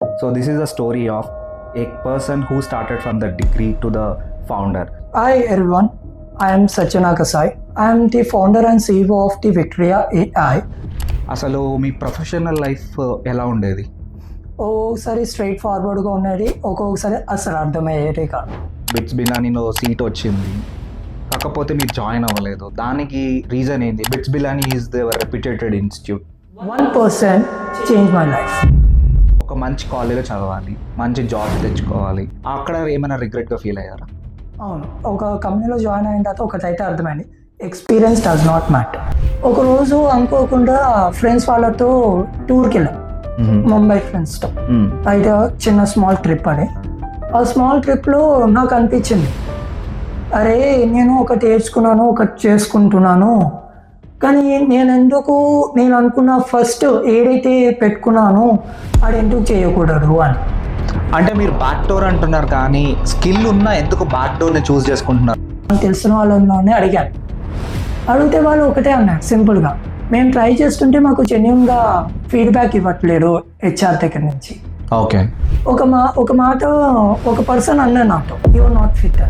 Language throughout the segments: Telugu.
So this is a story of a person who started from the degree to the founder. Hi everyone, I am Sachana Kasai. I am the founder and CEO of the Victoria AI. అసలు మీ ప్రొఫెషనల్ లైఫ్ ఎలా ఉండేది? ఒక్కొక్కసారి స్ట్రైట్ ఫార్వర్డ్గా ఉన్నది, ఒక్కొక్కసారి అసలు అర్థమయ్యేది కాదు. బిట్స్ బిలానీలో సీట్ వచ్చింది, కాకపోతే మీరు జాయిన్ అవ్వలేదు. దానికి రీజన్ ఏంటి? BITS Pilani is the reputed institute. 1% change my life. ఒక మంచి కాలేజ్లో చదవాలి, మంచి జాబ్ తెచ్చుకోవాలి. అక్కడ ఏమైనా రిగ్రెట్గా ఫీల్ అయ్యారా? అవును, ఒక కంపెనీలో జాయిన్ అయిన తర్వాత ఒకటైతే అర్థమైంది, ఎక్స్పీరియన్స్ డస్ నాట్ మ్యాటర్. ఒకరోజు అనుకోకుండా ఫ్రెండ్స్ వాళ్ళతో టూర్కి వెళ్ళాం, ముంబై ఫ్రెండ్స్తో. అయితే చిన్న స్మాల్ ట్రిప్ అని. ఆ స్మాల్ ట్రిప్లో నాకు అనిపించింది, అరే నేను ఒకటి నేర్చుకున్నాను, ఒకటి చేసుకుంటున్నాను, కానీ నేను అనుకున్న ఫస్ట్ ఏదైతే పెట్టుకున్నానో అది ఎందుకు చేయకూడదు అని. అంటే మీరు బ్యాక్ డోర్ అంటున్నారు, కానీ స్కిల్ ఉన్నా ఎందుకు బ్యాక్ డోర్ని చూస్ చేసుకుంటున్నారు? తెలిసిన వాళ్ళని అడిగాను. అడిగితే వాళ్ళు ఒకటే అన్నారు సింపుల్గా, మేము ట్రై చేస్తుంటే మాకు జెన్యూన్గా ఫీడ్బ్యాక్ ఇవ్వట్లేదు హెచ్ఆర్ దగ్గర నుంచి. ఓకే, ఒక మాట ఒక పర్సన్ అన్నారు నాతో, you are not fit.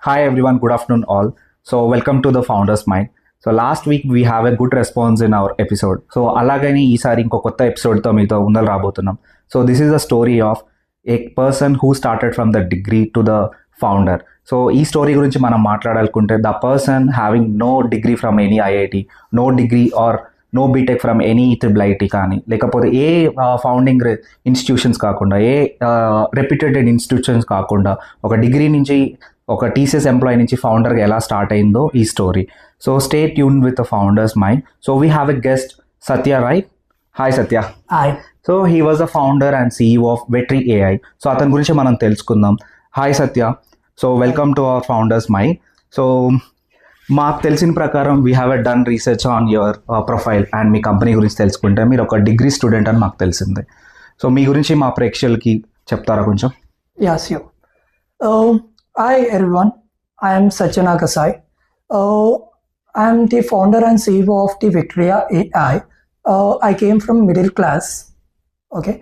Hi everyone, good afternoon all. So welcome to the Founders Mind. So last week we have a good response in our episode. So అలాగని ఈసారి ఇంకో కొత్త ఎపిసోడ్తో మీతో ముందర రాబోతున్నాం. So this is a story of a person who started from the degree to the founder. So ఈ స్టోరీ గురించి మనం మాట్లాడాలనుకుంటే, the person having no degree from any IIT, no degree or no BTech from any triple IT, కానీ లేకపోతే ఏ ఫౌండింగ్ ఇన్స్టిట్యూషన్స్ కాకుండా, ఏ రెప్యూటెడ్ ఇన్స్టిట్యూషన్స్ కాకుండా, ఒక డిగ్రీ నుంచి, ఒక టీసీఎస్ ఎంప్లాయీ నుంచి ఫౌండర్గా ఎలా స్టార్ట్ అయిందో ఈ story. So stay tune with the founders mind. So we have a guest, Satya, right? Hi Satya. Hi. So he was the founder and CEO of Vetri AI. So అతని గురించి మనం తెలుసుకుందాం. Hi Satya. So welcome to our founders mind. So మాకు తెలిసిన ప్రకారం we have a done research on your profile and me company గురించి తెలుసుకుంటే మీరు ఒక డిగ్రీ స్టూడెంట్ అని మాకు తెలిసింది. సో మీ గురించి మా ప్రేక్షకులకి చెప్తారా కొంచెం? Yes, you. Hi everyone, I am Sachana Kasai. I am the founder and CEO of the Victoria AI. I came from middle class. Okay,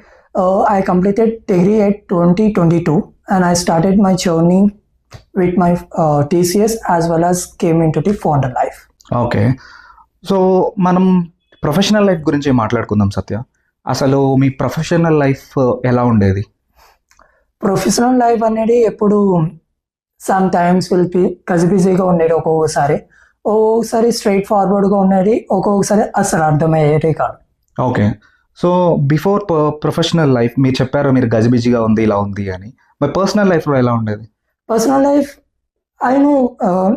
I completed degree at 2022 and I started my journey with my TCS as well as came into the founder life. Okay, so మనం ప్రొఫెషనల్ లైఫ్ గురించి మాట్లాడుకుందాం సత్య. అసలు మీ ప్రొఫెషనల్ లైఫ్ ఎలా ఉండేది? ప్రొఫెషనల్ లైఫ్ అనేది ఎప్పుడు సమ్ టైమ్స్ బిజీగా ఉండేది, ఒక్కొక్కసారి స్ట్రైట్ ఫార్వర్డ్గా ఉండేది, ఒక్కొక్కసారి అసలు అర్థమయ్యేది కాదు. Okay, so before professional life మీరు చెప్పారు మీరు గజిబిజిగా ఉంది, ఇలా ఉంది అని. మరి పర్సనల్ లైఫ్లో ఎలా ఉండేది? పర్సనల్ లైఫ్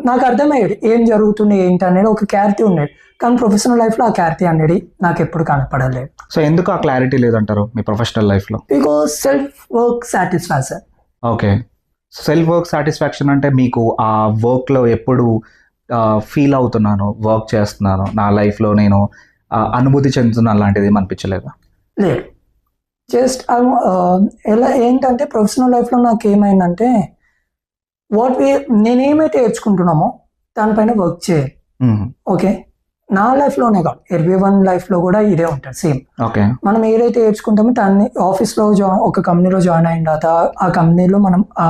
నాకు అర్థమయ్యేది ఏం జరుగుతుంది ఏంటి అనేది, ఒక క్లారిటీ ఉండేది. కానీ ప్రొఫెషనల్ లైఫ్లో ఆ క్లారిటీ అనేది నాకు ఎప్పుడు కనపడలేదు. సో ఎందుకు ఆ క్లారిటీ లేదంటారు మీ ప్రొఫెషనల్ లైఫ్లో? Because self work satisfaction. Okay, self work satisfaction అంటే మీకు ఆ వర్క్లో ఎప్పుడు ఫీల్ అవుతున్నాను, వర్క్ చేస్తున్నాను, నా లైఫ్లో నేను అనుభూతి చెందుతున్నాను లాంటిది అనిపించలేదా? లేదు, జస్ట్ ఎలా ఏంటంటే ప్రొఫెషనల్ లైఫ్లో నాకు ఏమైందంటే, నేనేమైతే నేర్చుకుంటున్నామో దానిపైన వర్క్ చేయాలి. ఓకే, నా లైఫ్లోనే కాదు, ఎవ్రీవన్ లైఫ్లో కూడా ఇదే ఉంటుంది సేమ్. ఓకే, మనం ఏదైతే నేర్చుకుంటామో దాన్ని ఆఫీస్లో ఒక కంపెనీలో జాయిన్ అయిన తర్వాత ఆ కంపెనీలో మనం ఆ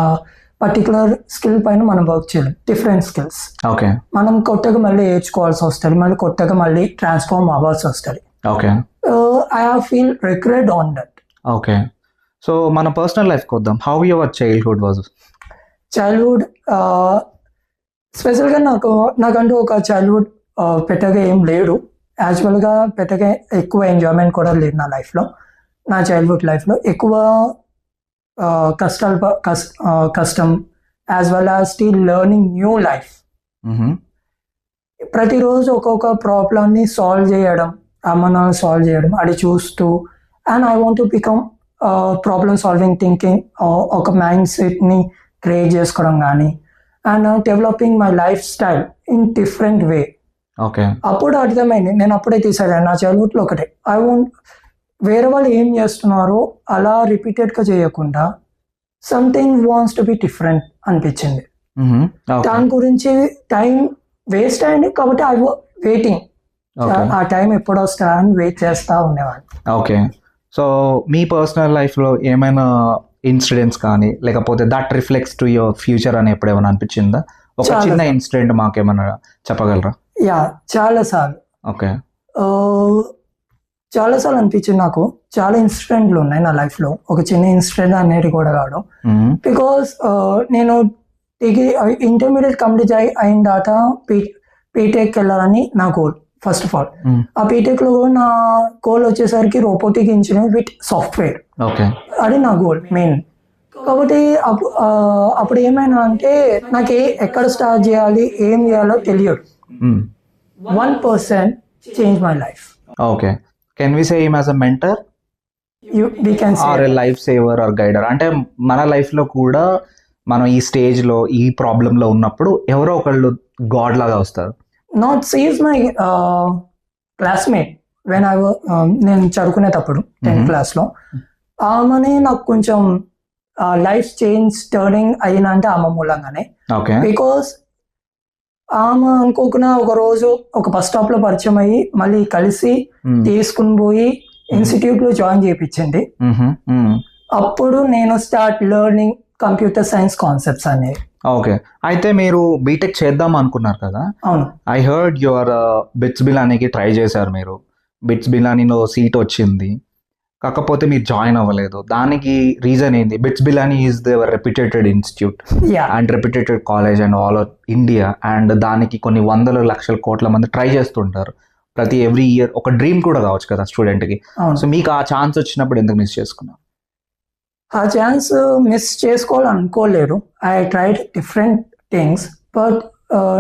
పర్టికులర్ స్కిల్ పైన మనం వర్క్ చేయాలి, డిఫరెంట్ స్కిల్స్. ఓకే, మనం కొత్తగా మళ్ళీ నేర్చుకోవాల్సి వస్తుంది, మళ్ళీ కొత్తగా మళ్ళీ ట్రాన్స్ఫార్మ్ అవ్వాల్సి వస్తుంది. Okay, I have feel regret on that. Okay, so మన పర్సనల్ లైఫ్కి వద్దాం. How your childhood was? Childhood స్పెషల్గా నాకంటూ ఒక చైల్డ్హుడ్ పెద్దగా ఏం లేడు. యాక్చువల్గా పెద్దగా ఎక్కువ ఎంజాయ్మెంట్ కూడా లేదు నా లైఫ్లో. నా చైల్డ్హుడ్ లైఫ్లో ఎక్కువ కష్టం as well as still learning new life. ప్రతిరోజు ఒక్కొక్క ప్రాబ్లమ్ని సాల్వ్ చేయడం, సాల్వ్ చేయడం అది చూస్తూ, and I want to become problem solving thinking, ఒక మైండ్ సెట్ని క్రియేట్ చేసుకోవడం కానీ, and developing my life style in different way. Okay, అప్పుడు అర్థమైంది, నేను అప్పుడే తీసాను నా చైల్డ్హుడ్లో ఒకటే, ఐ వాంట్ వేరే వాళ్ళు ఏం చేస్తున్నారో అలా రిపీటెడ్గా చేయకుండా something wants to be different అనిపించింది. దాని గురించి టైం వేస్ట్ అయింది కాబట్టి ఐ వెయిటింగ్ Okay. ఆ టైం ఎప్పుడు వస్తా అని వెయిట్ చేస్తా ఉండేవాడిని. ఓకే. సో మీ పర్సనల్ లైఫ్లో ఏమైనా ఇన్సిడెంట్స్ కానీ లేకపోతే that reflects to your future అని ఎప్పుడేమైనా అనిపించిందా? ఒక చాలా చిన్న సార్లు. ఇన్సిడెంట్ మాకేమైనా చెప్పగలరా? యా, చాలా సార్లు ఓకే. చాలా సార్లు అనిపించింది నాకు. చాలా ఇన్సిడెంట్లు ఉన్నాయి నా లైఫ్లో. ఒక చిన్న ఇన్సిడెంట్ అనేది కూడా కాదు. బికాస్ నేను డిగ్రీ ఇంటర్మీడియట్ కంప్లీట్ అయిన తర్వాత పీటెక్ వెళ్ళాలని నా గోల్. ఫస్ట్ ఆఫ్ ఆల్ ఆ బీటెక్ లో నా గోల్ వచ్చేసరికి robotic engineer with software. Okay. అది నా గోల్ మెయిన్. కాబట్టి అప్పుడు ఏమైనా అంటే నాకు ఎక్కడ స్టార్ట్ చేయాలి, ఏం చేయాలో తెలియదు. 1% change my life. Okay. Can we say him as a mentor or a life saver or guider? అంటే మన లైఫ్ లో కూడా మనం ఈ స్టేజ్ లో ఈ ప్రాబ్లమ్ లో ఉన్నప్పుడు ఎవరో ఒకళ్ళు గాడ్ లాగా వస్తారు. Not seize my classmate when I నేను చదువుకునేటప్పుడు 10th క్లాస్ లో ఆమెనే నాకు కొంచెం లైఫ్ చేంజ్ టర్నింగ్ అయిన అంటే ఆమె మూలంగానే. బికాస్ ఆమె అనుకోకుండా ఒక రోజు ఒక బస్ స్టాప్ లో పరిచయం అయ్యి మళ్ళీ కలిసి తీసుకుని పోయి ఇన్స్టిట్యూట్ లో జాయిన్ చేయించండి. అప్పుడు నేను start learning computer science concepts అనేవి. ఓకే. అయితే మీరు బీటెక్ చేద్దాం అనుకున్నారు కదా? అవును. ఐ హర్డ్ యువర్ బిట్స్ బిలానీకి ట్రై చేశారు మీరు. బిట్స్ బిలానీలో సీట్ వచ్చింది, కాకపోతే మీరు జాయిన్ అవ్వలేదు. దానికి రీజన్ ఏంటి? BITS Pilani is their reputed institute and reputed college and all over India. And దానికి కొన్ని వందల లక్షల కోట్ల మంది ట్రై చేస్తుంటారు ప్రతి ఎవ్రీ ఇయర్. ఒక డ్రీమ్ కూడా కావచ్చు కదా స్టూడెంట్కి. సో మీకు ఆ ఛాన్స్ వచ్చినప్పుడు ఎందుకు మిస్ చేసుకున్నారు? ఆ ఛాన్స్ మిస్ చేసుకోవాలనుకోలేదు. I tried different things, but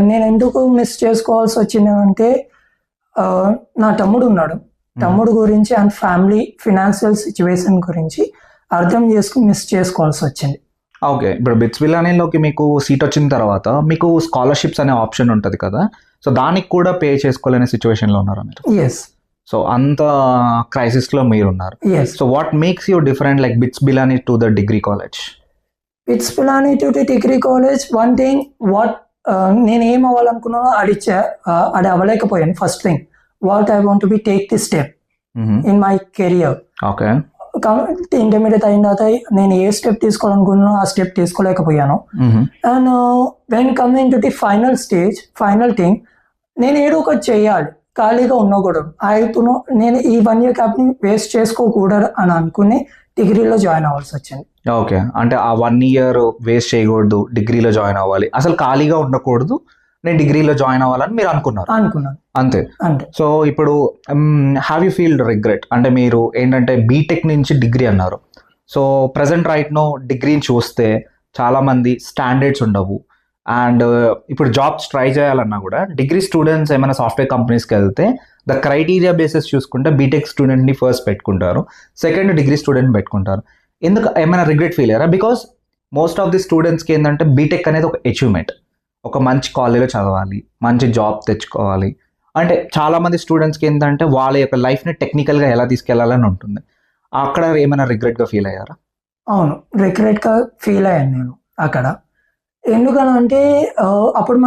నేను ఎందుకు మిస్ చేసుకోవాల్సి వచ్చింది అంటే నా తమ్ముడు ఉన్నాడు. తమ్ముడు గురించి అండ్ ఫ్యామిలీ ఫినాన్షియల్ సిచ్యువేషన్ గురించి అర్థం చేసుకుని మిస్ చేసుకోవాల్సి వచ్చింది. ఓకే. ఇప్పుడు బిట్స్ బిలానీలోకి మీకు సీట్ వచ్చిన తర్వాత మీకు స్కాలర్షిప్స్ అనే ఆప్షన్ ఉంటుంది కదా, సో దానికి కూడా పే చేసుకోలేని సిచ్యువేషన్లో ఉన్నారా మీరు? ఎస్. సో అంత క్రైసిస్లో మీరు ఉన్నారు. So what makes you different like BITS Pilani to the degree college? BITS Pilani to the degree college one thing what నేను ఏం అవ్వాలనుకున్నానో అది అవ్వలేకపోయాను. First thing what I want be take the step in my career. Okay. Intermediate అయిన తర్వాత నేను ఏ స్టెప్ తీసుకోవాలనుకున్నానో ఆ స్టెప్ తీసుకోలేకపోయాను. And when coming to the final stage, final thing, నేను ఏదో ఒకటి చేయాలి, ఖాళీగా ఉండకూడదు. నేను ఈ 1 year గ్యాప్ ని వేస్ట్ చేసుకోకూడదు అని అనుకుని డిగ్రీలో జాయిన్ అవ్వాల్సి వచ్చింది. ఓకే. అంటే ఆ 1 year వేస్ట్ చేయకూడదు, డిగ్రీలో జాయిన్ అవ్వాలి, అసలు ఖాళీగా ఉండకూడదు, నేను డిగ్రీలో జాయిన్ అవ్వాలని మీరు అనుకున్నాను. అంతే. సో ఇప్పుడు హ్యావ్ యూ ఫీల్ రిగ్రెట్? అంటే మీరు ఏంటంటే బీటెక్ నుంచి డిగ్రీ అన్నారు. సో ప్రజెంట్ రైట్ నో డిగ్రీని చూస్తే చాలా మంది స్టాండర్డ్స్ ఉండవు. అండ్ ఇప్పుడు జాబ్స్ ట్రై చేయాలన్నా కూడా డిగ్రీ స్టూడెంట్స్ ఏమైనా సాఫ్ట్వేర్ కంపెనీస్కి వెళ్తే ద క్రైటీరియా బేసిస్ చూసుకుంటే బీటెక్ స్టూడెంట్ని ఫస్ట్ పెట్టుకుంటారు, సెకండ్ డిగ్రీ స్టూడెంట్ పెట్టుకుంటారు. ఎందుకు ఏమైనా రిగ్రెట్ ఫీల్ అయ్యారా? బికాస్ మోస్ట్ ఆఫ్ ది స్టూడెంట్స్కి ఏంటంటే బీటెక్ అనేది ఒక అచీవ్మెంట్, ఒక మంచి కాలేజ్లో చదవాలి, మంచి జాబ్ తెచ్చుకోవాలి. అంటే చాలామంది స్టూడెంట్స్కి ఏంటంటే వాళ్ళ యొక్క లైఫ్ని టెక్నికల్గా ఎలా తీసుకెళ్లాలని ఉంటుంది. అక్కడ ఏమైనా రిగ్రెట్గా ఫీల్ అయ్యారా? అవును, రిగ్రెట్గా ఫీల్ అయ్యాను నేను అక్కడ. ఎందుకనంటే అప్పుడు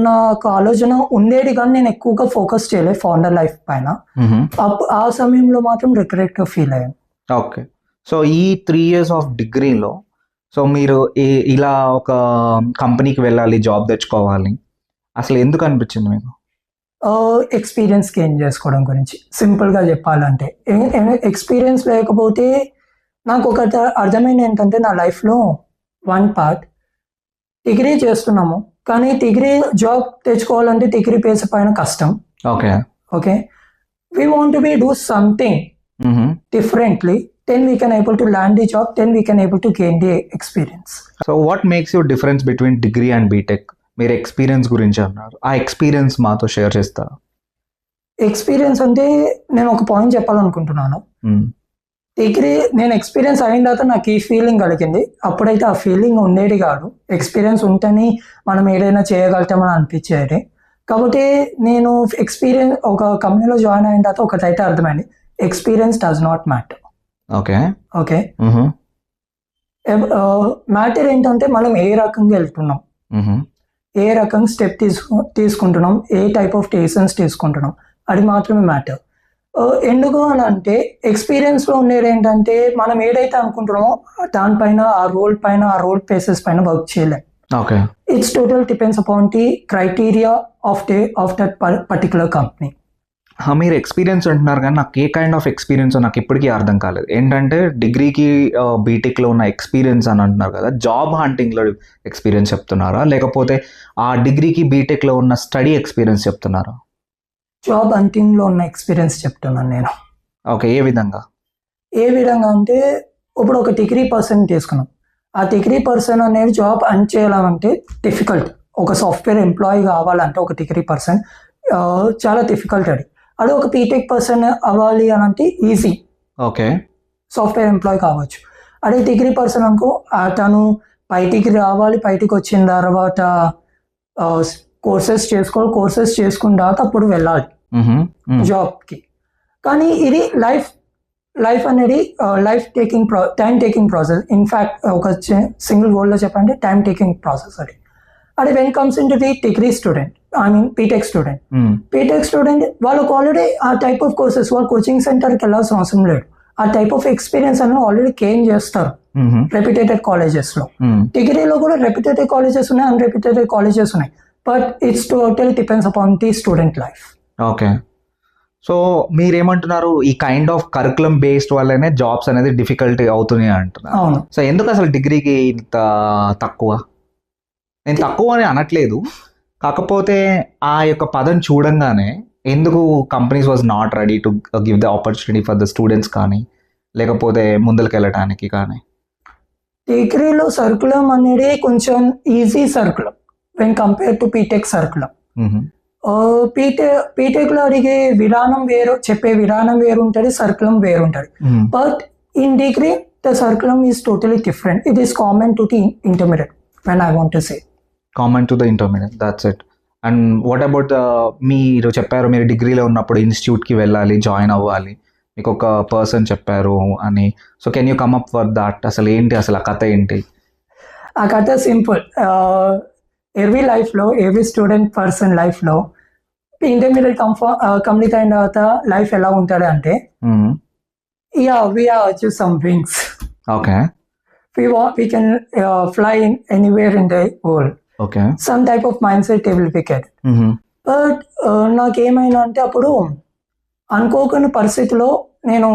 నా ఆలోచన ఉండేది కానీ నేను ఎక్కువగా ఫోకస్ చేయలేదు ఫౌండర్ లైఫ్ పైన. ఆ సమయంలో మాత్రం రిగ్రెట్గా ఫీల్ అయ్యాను. ఓకే. సో ఈ 3 years ఆఫ్ డిగ్రీలో సో మీరు ఇలా ఒక కంపెనీకి వెళ్ళాలి, జాబ్ తెచ్చుకోవాలి, అసలు ఎందుకు అనిపించింది మీకు? ఎక్స్పీరియన్స్ గెయిన్ చేసుకోవడం గురించి సింపుల్గా చెప్పాలంటే. ఎక్స్పీరియన్స్ లేకపోతే నాకు ఒకటి అర్థమైంది ఏంటంటే నా లైఫ్లో వన్ పార్ట్ డిగ్రీ చేస్తున్నాము కానీ డిగ్రీ జాబ్ తెచ్చుకోవాలంటే డిగ్రీ బేస్ పైన కష్టం. Okay. We want to be do something differently, then we can able to land the job, then we can able to gain the experience. So what makes you difference between degree and BTech? మీరు ఎక్స్పీరియన్స్ గురించి అన్నారు, ఆ ఎక్స్పీరియన్స్ మాతో షేర్ చేస్తారా? ఎక్స్పీరియన్స్ అంటే నేను ఒక పాయింట్ చెప్పాలనుకుంటున్నాను. డిగ్రీ నేను ఎక్స్పీరియన్స్ అయిన తర్వాత నాకు ఈ ఫీలింగ్ కలిగింది. అప్పుడైతే ఆ ఫీలింగ్ ఉండేది కాదు. ఎక్స్పీరియన్స్ ఉంటేనే మనం ఏదైనా చేయగలుగుతామని అనిపించేది. కాబట్టి నేను ఎక్స్పీరియన్స్ ఒక కంపెనీలో జాయిన్ అయిన తర్వాత ఒకటైతే అర్థమైంది, experience does not matter. Okay. Matter ఏంటంటే మనం ఏ రకంగా వెళ్తున్నాం. ఏ రకం స్టెప్ తీసుకుంటున్నాం, ఏ టైప్ ఆఫ్ డెసిషన్స్ తీసుకుంటున్నాం, అది మాత్రమే మ్యాటర్. ఎందుకు అని అంటే ఎక్స్పీరియన్స్లో ఉండేది ఏంటంటే మనం ఏదైతే అనుకుంటున్నామో దానిపైన, ఆ రోల్ ప్లేసెస్ పైన వర్క్ చేయలేం. Okay. It's total depends upon the criteria of that particular company. మీరు ఎక్స్పీరియన్స్ అంటున్నారు కానీ నాకు ఏ కైండ్ ఆఫ్ ఎక్స్పీరియన్స్ నాకు ఇప్పటికీ అర్థం కాలేదు. ఏంటంటే డిగ్రీకి బీటెక్లో ఉన్న ఎక్స్పీరియన్స్ అని అంటున్నారు కదా, జాబ్ హంటింగ్లో ఎక్స్పీరియన్స్ చెప్తున్నారా, లేకపోతే ఆ డిగ్రీకి బీటెక్లో ఉన్న స్టడీ ఎక్స్పీరియన్స్ చెప్తున్నారా? జాబ్ హంటింగ్లో ఉన్న ఎక్స్పీరియన్స్ చెప్తున్నాను నేను. ఓకే. ఏ విధంగా అంటే ఇప్పుడు ఒక డిగ్రీ పర్సన్ తీసుకున్నాం. ఆ డిగ్రీ పర్సన్ అనేది జాబ్ హంట్ చేయాలంటే డిఫికల్ట్. ఒక సాఫ్ట్వేర్ ఎంప్లాయీ కావాలంటే ఒక డిగ్రీ పర్సన్ చాలా డిఫికల్ట్. అది ఒక బీటెక్ పర్సన్ అవ్వాలి అని అంటే ఈజీ. ఓకే. సాఫ్ట్వేర్ ఎంప్లాయీ కావచ్చు. అదే డిగ్రీ పర్సన్ అనుకో, తను బయటికి రావాలి, బయటికి వచ్చిన తర్వాత కోర్సెస్ చేసుకున్న తర్వాత అప్పుడు వెళ్ళాలి జాబ్కి. కానీ ఇది లైఫ్ అనేది టైం టేకింగ్ ప్రాసెస్. ఇన్ఫ్యాక్ట్ ఒక సింగిల్ వర్డ్లో చెప్పండి, టైం టేకింగ్ ప్రాసెస్ అది. When comes in to the degree student, BTech student వాళ్ళకు ఆల్రెడీ ఆ టైప్ ఆఫ్ కోర్సెస్, వాళ్ళు కోచింగ్ సెంటర్కి వెళ్ళాల్సిన అవసరం లేదు. ఆ టైప్ ఆఫ్ ఎక్స్పీరియన్స్ అనేది ఆల్రెడీ గెయిన్ చేస్తారు రెప్యూటెడ్ కాలేజెస్లో. డిగ్రీలో కూడా రెప్యూటెడ్ కాలేజెస్ ఉన్నాయి, అన్రెప్యూటెడ్ కాలేజెస్ ఉన్నాయి. But it's total depends upon the student life. Okay. So మీరేమంటున్నారు, ఈ కైండ్ ఆఫ్ కరికులం బేస్డ్ వల్లనే జాబ్స్ అనేది డిఫికల్టీ అవుతున్నాయి అంటున్నారు. అవును. సో ఎందుకు అసలు డిగ్రీకి ఇంత తక్కువ? నేను తక్కువ అని అనట్లేదు, కాకపోతే ఆ యొక్క పదం చూడంగానే ఎందుకు companies was not ready to give the opportunity for the students కానీ, లేకపోతే ముందరికి వెళ్ళడానికి కానీ? డిగ్రీలో సర్కులం అనేది కొంచెం easy curriculum when compare to BTech curriculum. BTech లో అడిగే విధానం వేరు, చెప్పే విధానం వేరు ఉంటుంది, సర్కులం వేరు ఉంటుంది. But in degree the curriculum is totally different. It is common to the intermediate when I want to say. Common to the intermediate, that's it. And what about మీరు చెప్పారు మీరు డిగ్రీలో ఉన్నప్పుడు ఇన్స్టిట్యూట్కి వెళ్ళాలి, జాయిన్ అవ్వాలి, మీకు ఒక పర్సన్ చెప్పారు అని. So can you come up for that? అసలు ఏంటి అసలు ఆ కథ ఏంటి? ఆ కథ సింపుల్. ఎవ్రీ స్టూడెంట్ పర్సన్ లైఫ్లో ఇంటర్మీడియట్ కంప్లీట్ అయిన తర్వాత లైఫ్ ఎలా ఉంటుంది అంటే, we have achieved some wings. Okay. We can fly anywhere in the world. Okay. Some type of mindset will be get. But నాకేమైనా అంటే అప్పుడు అనుకోకున్న పరిస్థితిలో నేను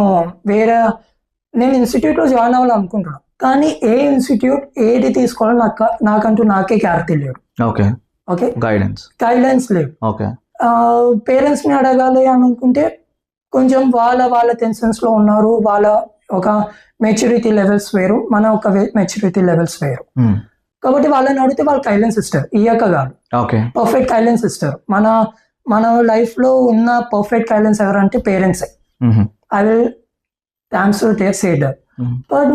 ఇన్స్టిట్యూట్లో జాయిన్ అవ్వాలనుకుంటున్నాను. కానీ ఏ ఇన్స్టిట్యూట్ ఏది తీసుకోవాలో నాకంటూ నాకే క్లారిటీ లేదు. ఓకే. గైడెన్స్ లేదు. ఓకే. పేరెంట్స్ని అడగాలి అనుకుంటే కొంచెం వాళ్ళ టెన్షన్స్లో ఉన్నారు. వాళ్ళ ఒక మెచ్యూరిటీ లెవెల్స్ వేరు, మన ఒక మెచ్యూరిటీ లెవెల్స్ వేరు. కాబట్టి వాళ్ళని అడిగితే వాళ్ళు గైడెన్స్ ఇస్తారు, ఇయ్యక కాదు. పర్ఫెక్ట్ గైడెన్స్ ఇస్తారు. మన లైఫ్లో ఉన్న పర్ఫెక్ట్ గైడెన్స్ ఎవరంటే పేరెంట్సే. I will answer there say that. But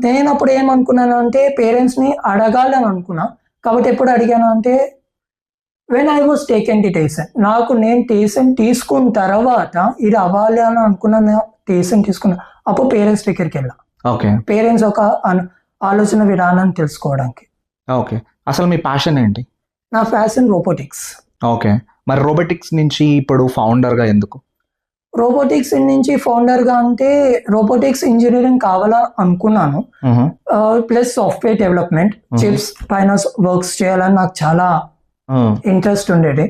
నేను అప్పుడు ఏమనుకున్నాను అంటే పేరెంట్స్ని అడగాలని అనుకున్నా. కాబట్టి ఎప్పుడు అడిగాను అంటే when I was taken the decision. నేను డెసిషన్ తీసుకున్న తర్వాత ఇది అవ్వాలి అని అనుకున్న డెసిషన్ తీసుకున్నా. అప్పుడు పేరెంట్స్ దగ్గరికి వెళ్ళా. పేరెంట్స్ ఒక ఆలోచన విధానాన్ని తెలుసుకోవడానికి. ఓకే. అసలు మీ ప్యాషన్ ఏంటి? నా ప్యాషన్ రోబోటిక్స్. ఓకే. మరి రోబోటిక్స్ నుంచి ఇప్పుడు ఫౌండర్గా ఎందుకు? రోబోటిక్స్ నుంచి ఫౌండర్గా అంటే రోబోటిక్స్ ఇంజనీరింగ్ కావాలా అనుకున్నాను. ప్లస్ సాఫ్ట్వేర్ డెవలప్మెంట్, చిప్స్ పైన వర్క్స్ చేయాలని నాకు చాలా ఇంట్రెస్ట్ ఉండేది.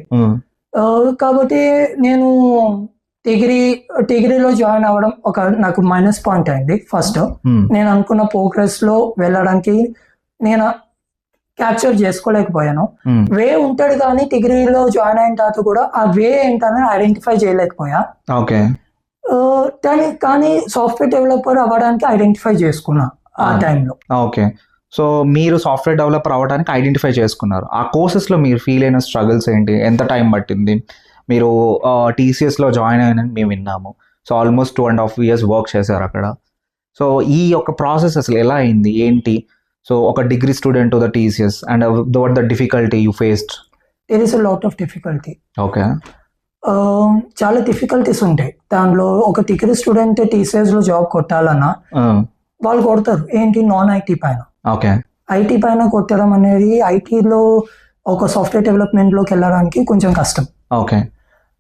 కాబట్టి నేను డిగ్రీలో జాయిన్ అవ్వడం నాకు మైనస్ పాయింట్ అయింది. ఫస్ట్ నేను అనుకున్న ప్రోగ్రెస్ లో వెళ్ళడానికి నేను క్యాప్చర్ చేసుకోలేకపోయాను. వే ఉంటాడు కానీ డిగ్రీలో జాయిన్ అయిన తర్వాత కూడా ఆ వే ఏంటని ఐడెంటిఫై చేయలేకపోయా. కానీ సాఫ్ట్వేర్ డెవలపర్ అవ్వడానికి ఐడెంటిఫై చేసుకున్నా ఆ టైంలో. ఓకే. సో మీరు సాఫ్ట్వేర్ డెవలపర్ అవ్వడానికి ఐడెంటిఫై చేసుకున్నారు. ఆ కోర్సెస్లో మీరు ఫీల్ అయిన స్ట్రగుల్స్ ఏంటి? ఎంత టైం పట్టింది? మీరు టీసీఎస్లో జాయిన్ అయినని మేము విన్నాము. సో ఆల్మోస్ట్ 2.5 years వర్క్ చేశారు అక్కడ. సో ఈ యొక్క ప్రాసెస్ అసలు ఎలా అయింది ఏంటి? సో ఒక degree student to the TCS and what the difficulty you faced? There is a lot of difficulty. Okay. చాలా డిఫికల్టీస్ ఉంటాయి దానిలో. ఒక డిగ్రీ స్టూడెంట్ టీసీఎస్లో జాబ్ కొట్టాలన్నా వాళ్ళు కొడతారు ఏంటి, నాన్ ఐటీ పైన. ఓకే. ఐటీ పైన కొట్టడం అనేది, ఐటీలో ఒక సాఫ్ట్వేర్ డెవలప్మెంట్లోకి వెళ్ళడానికి కొంచెం కష్టం. ఓకే.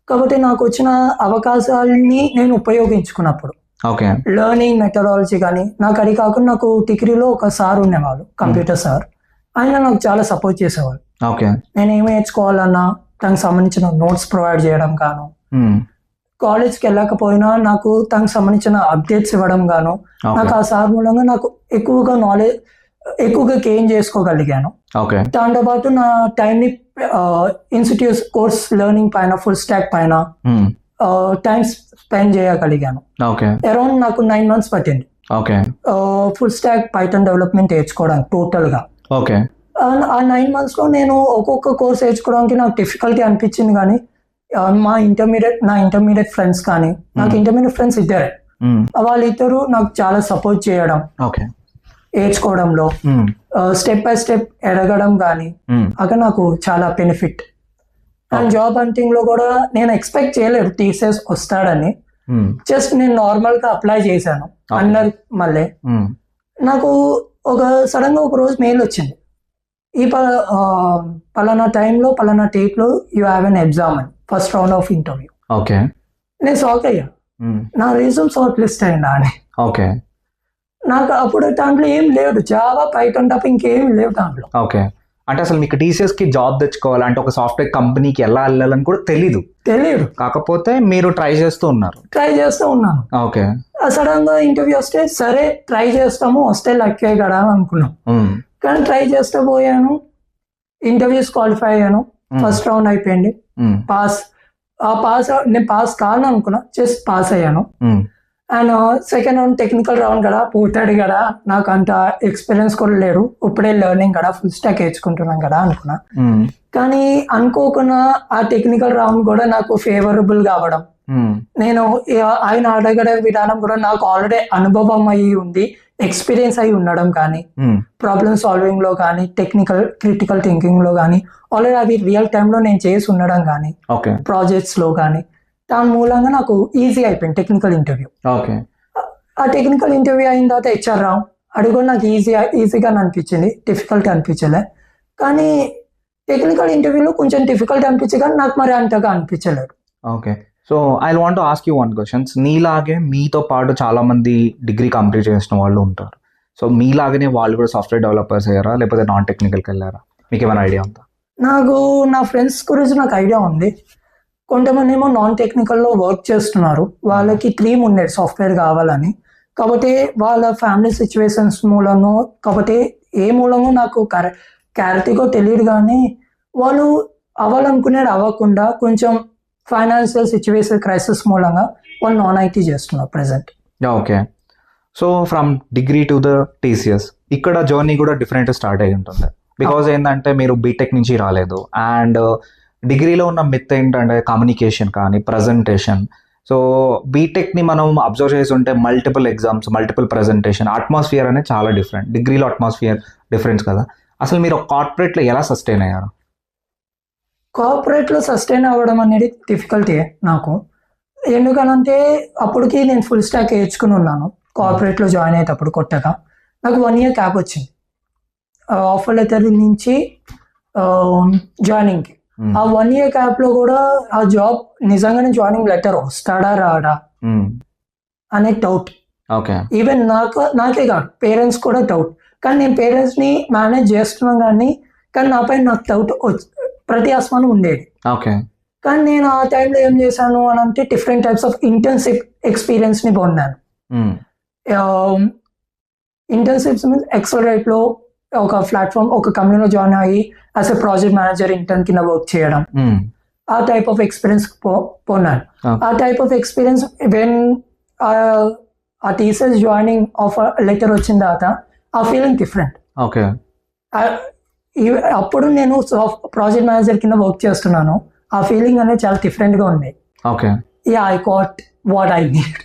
కాబట్టి నాకు వచ్చిన అవకాశాలని నేను ఉపయోగించుకున్నప్పుడు ఓకే. లెర్నింగ్ మెథడాలజీ కానీ నాకు అది కాకుండా నాకు డిగ్రీలో ఒక సార్ ఉండేవాళ్ళు, కంప్యూటర్ సార్. ఆయన నాకు చాలా సపోర్ట్ చేసేవాళ్ళు. ఓకే. నేను ఏం నేర్చుకోవాలన్నా దానికి సంబంధించిన నోట్స్ ప్రొవైడ్ చేయడం గాను, కాలేజ్కి వెళ్ళకపోయినా నాకు దానికి సంబంధించిన అప్డేట్స్ ఇవ్వడం గాను, నాకు ఆ సార్ మూలంగా నాకు ఎక్కువగా గెయిన్ చేసుకోగలిగాను. దాంతో పాటు నా టైంని ఇన్స్టిట్యూట్ కోర్స్ లెర్నింగ్ పైన, ఫుల్ స్టాక్ పైన టైం స్పెండ్ చేయగలిగాను. అరౌండ్ నాకు 9 months పట్టింది ఫుల్ స్టాక్ పైథాన్ డెవలప్మెంట్ నేర్చుకోవడానికి టోటల్ గా. ఆ 9 months లో నేను ఒక్కొక్క కోర్స్ నేర్చుకోవడానికి నాకు డిఫికల్టీ అనిపించింది. కానీ నా ఇంటర్మీడియట్ ఫ్రెండ్స్ కానీ, నాకు ఇంటర్మీడియట్ ఫ్రెండ్స్ ఇద్దరే, వాళ్ళిద్దరు నాకు చాలా సపోర్ట్ చేయడం, నేర్చుకోవడంలో స్టెప్ బై స్టెప్ ఎదగడం కానీ అక్కడ నాకు చాలా బెనిఫిట్. అండ్ జాబ్ హంటింగ్ లో కూడా నేను ఎక్స్పెక్ట్ చేయలేదు టీసీఎస్ వస్తాడని. జస్ట్ నేను నార్మల్ గా అప్లై చేశాను అన్నారు. మళ్ళీ నాకు ఒక సడన్ గా ఒక రోజు మెయిల్ వచ్చింది, ఈ పలానా టైంలో పలానా డేట్ లో యూ హ్యావ్ ఎన్ ఎగ్జామ్ అని, ఫస్ట్ రౌండ్ ఆఫ్ ఇంటర్వ్యూ. నేను షాక్ అయ్యా, నా రీజన్ షార్ట్ లిస్ట్ అయిందా అని. నాకు అప్పుడు దాంట్లో ఏం లేదు, జావా పైథాన్ తప్ప ఇంకేం లేవు దాంట్లో. అంటే అసలు మీకు టీసీఎస్ కి జాబ్ తెచ్చుకోవాలంటే ఒక సాఫ్ట్వేర్ కంపెనీకి ఎలా వెళ్ళాలని కూడా తెలియదు. కాకపోతే మీరు ట్రై చేస్తూ ఉన్నాను. సడన్ గా ఇంటర్వ్యూ వస్తే సరే ట్రై చేస్తాము, వస్తే లక్కే కదా అనుకున్నాం. కానీ ట్రై చేస్తూ పోయాను, ఇంటర్వ్యూస్ క్వాలిఫై అయ్యాను, ఫస్ట్ రౌండ్ అయిపోయింది, పాస్. నేను పాస్ కాను అనుకున్నా, జస్ట్ పాస్ అయ్యాను. And second round technical round కదా, పోతాడు కదా, నాకు అంత ఎక్స్పీరియన్స్ కూడా లేదు, ఇప్పుడే లెర్నింగ్ కదా, ఫుల్ స్టాక్ నేర్చుకుంటున్నాం కదా అనుకున్నా. కానీ అనుకోకుండా ఆ టెక్నికల్ రౌండ్ కూడా నాకు ఫేవరబుల్ కావడం, నేను ఆయన అడగడే విధానం కూడా నాకు ఆల్రెడీ అనుభవం అయ్యి ఉంది, ఎక్స్పీరియన్స్ అయి ఉండడం కానీ, ప్రాబ్లమ్ సాల్వింగ్ లో కానీ, క్రిటికల్ థింకింగ్ లో కానీ ఆల్రెడీ అవి రియల్ టైంలో నేను చేసి ఉండడం కానీ, ప్రాజెక్ట్స్ లో కానీ, దాని మూలంగా నాకు ఈజీ అయిపోయింది టెక్నికల్ ఇంటర్వ్యూ. ఆ టెక్నికల్ ఇంటర్వ్యూ అయిన తర్వాత హెచ్ఆర్ రావు, అది కూడా నాకు ఈజీగా అనిపించింది, డిఫికల్ట్ అనిపించలే. కానీ టెక్నికల్ ఇంటర్వ్యూలో కొంచెం డిఫికల్ట్ అనిపించింది, కానీ నాకు మరి అంతగా అనిపించలేదు. So I want to ask you one questions. నీలాగే మీతో పాటు చాలా మంది డిగ్రీ కంప్లీట్ చేసిన వాళ్ళు ఉంటారు. సో మీలాగనే వాళ్ళు కూడా సాఫ్ట్వేర్ డెవలపర్స్ అయ్యారా, లేకపోతే నాన్ టెక్నికల్కి వెళ్ళారా? మీకు ఏమైనా ఐడియా ఉందా? నా ఫ్రెండ్స్ గురించి నాకు ఐడియా ఉంది. కొంతమంది ఏమో నాన్ టెక్నికల్లో వర్క్ చేస్తున్నారు, వాళ్ళకి డ్రీమ్ ఉండేది సాఫ్ట్వేర్ కావాలని. కాబట్టి వాళ్ళ ఫ్యామిలీ సిచ్యువేషన్స్ మూలంగా, కాబట్టి ఏ మూలంగా నాకు క్లారిటీగా తెలియదు, కానీ వాళ్ళు అవ్వాలనుకునేది అవ్వకుండా కొంచెం ఫైనాన్షియల్ సిచ్యువేషన్ క్రైసిస్ మూలంగా వాళ్ళు నాన్ ఐటీ చేస్తున్నారు present. So from degree to the TCS ఇక్కడ జర్నీ కూడా డిఫరెంట్ స్టార్ట్ అయి ఉంటుంది. బికాజ్ ఏంటంటే మీరు బీటెక్ నుంచి రాలేదు, అండ్ డిగ్రీలో ఉన్న మిత్ ఏంటంటే కమ్యూనికేషన్ కానీ ప్రజెంటేషన్. సో బీటెక్ని మనం అబ్జర్వ్ చేసి ఉంటే multiple exams, multiple presentation, atmosphere అనేది చాలా డిఫరెంట్. డిగ్రీలో అట్మాస్ఫియర్ డిఫరెన్స్ కదా. అసలు మీరు కార్పొరేట్లో ఎలా సస్టైన్ అయ్యారు? కార్పొరేట్లో సస్టైన్ అవ్వడం అనేది డిఫికల్టీ నాకు. ఎందుకనంటే అప్పటికి నేను ఫుల్ స్టాక్ నేర్చుకుని ఉన్నాను. కార్పొరేట్లో జాయిన్ అయ్యేటప్పుడు కొత్తగా నాకు 1 year క్యాప్ వచ్చింది ఆఫర్ లెటర్ నుంచి జాయినింగ్కి. ఆ 1 year క్యాప్లో కూడా ఆ జాబ్ నిజంగానే జాయినింగ్ లెటర్ వస్తాడా రాడా అనే డౌట్. ఈవెన్ నాకే కాదు, పేరెంట్స్ కూడా డౌట్. కానీ నేను పేరెంట్స్ని మేనేజ్ చేస్తున్నాను, కానీ నాపై నాకు డౌట్ ప్రతి ఆస్మానం ఉండేది. కానీ నేను ఆ టైంలో ఏం చేశాను అని అంటే డిఫరెంట్ టైప్స్ ఆఫ్ ఇంటర్న్షిప్ ఎక్స్పీరియన్స్ని పొందాను. ఇంటర్న్షిప్స్ మీన్స్ ఎక్సలరేట్లో ఒక ప్లాట్ఫామ్, ఒక కంపెనీలో జాయిన్ అయ్యి as a project manager intern కింద వర్క్ చేయడం, ఆ టైప్ ఆఫ్ ఎక్స్పీరియన్స్ పొందాను. ఆ టైప్ ఆఫ్ ఎక్స్పీరియన్స్ వెన్ ఆ టీసీఎస్ జాయినింగ్ ఆఫర్ లెటర్ వచ్చిన తర్వాత ఆ ఫీలింగ్ డిఫరెంట్. అప్పుడు నేను ప్రాజెక్ట్ మేనేజర్ కింద వర్క్ చేస్తున్నాను, ఆ ఫీలింగ్ అనేది చాలా డిఫరెంట్గా ఉంది. I got what I need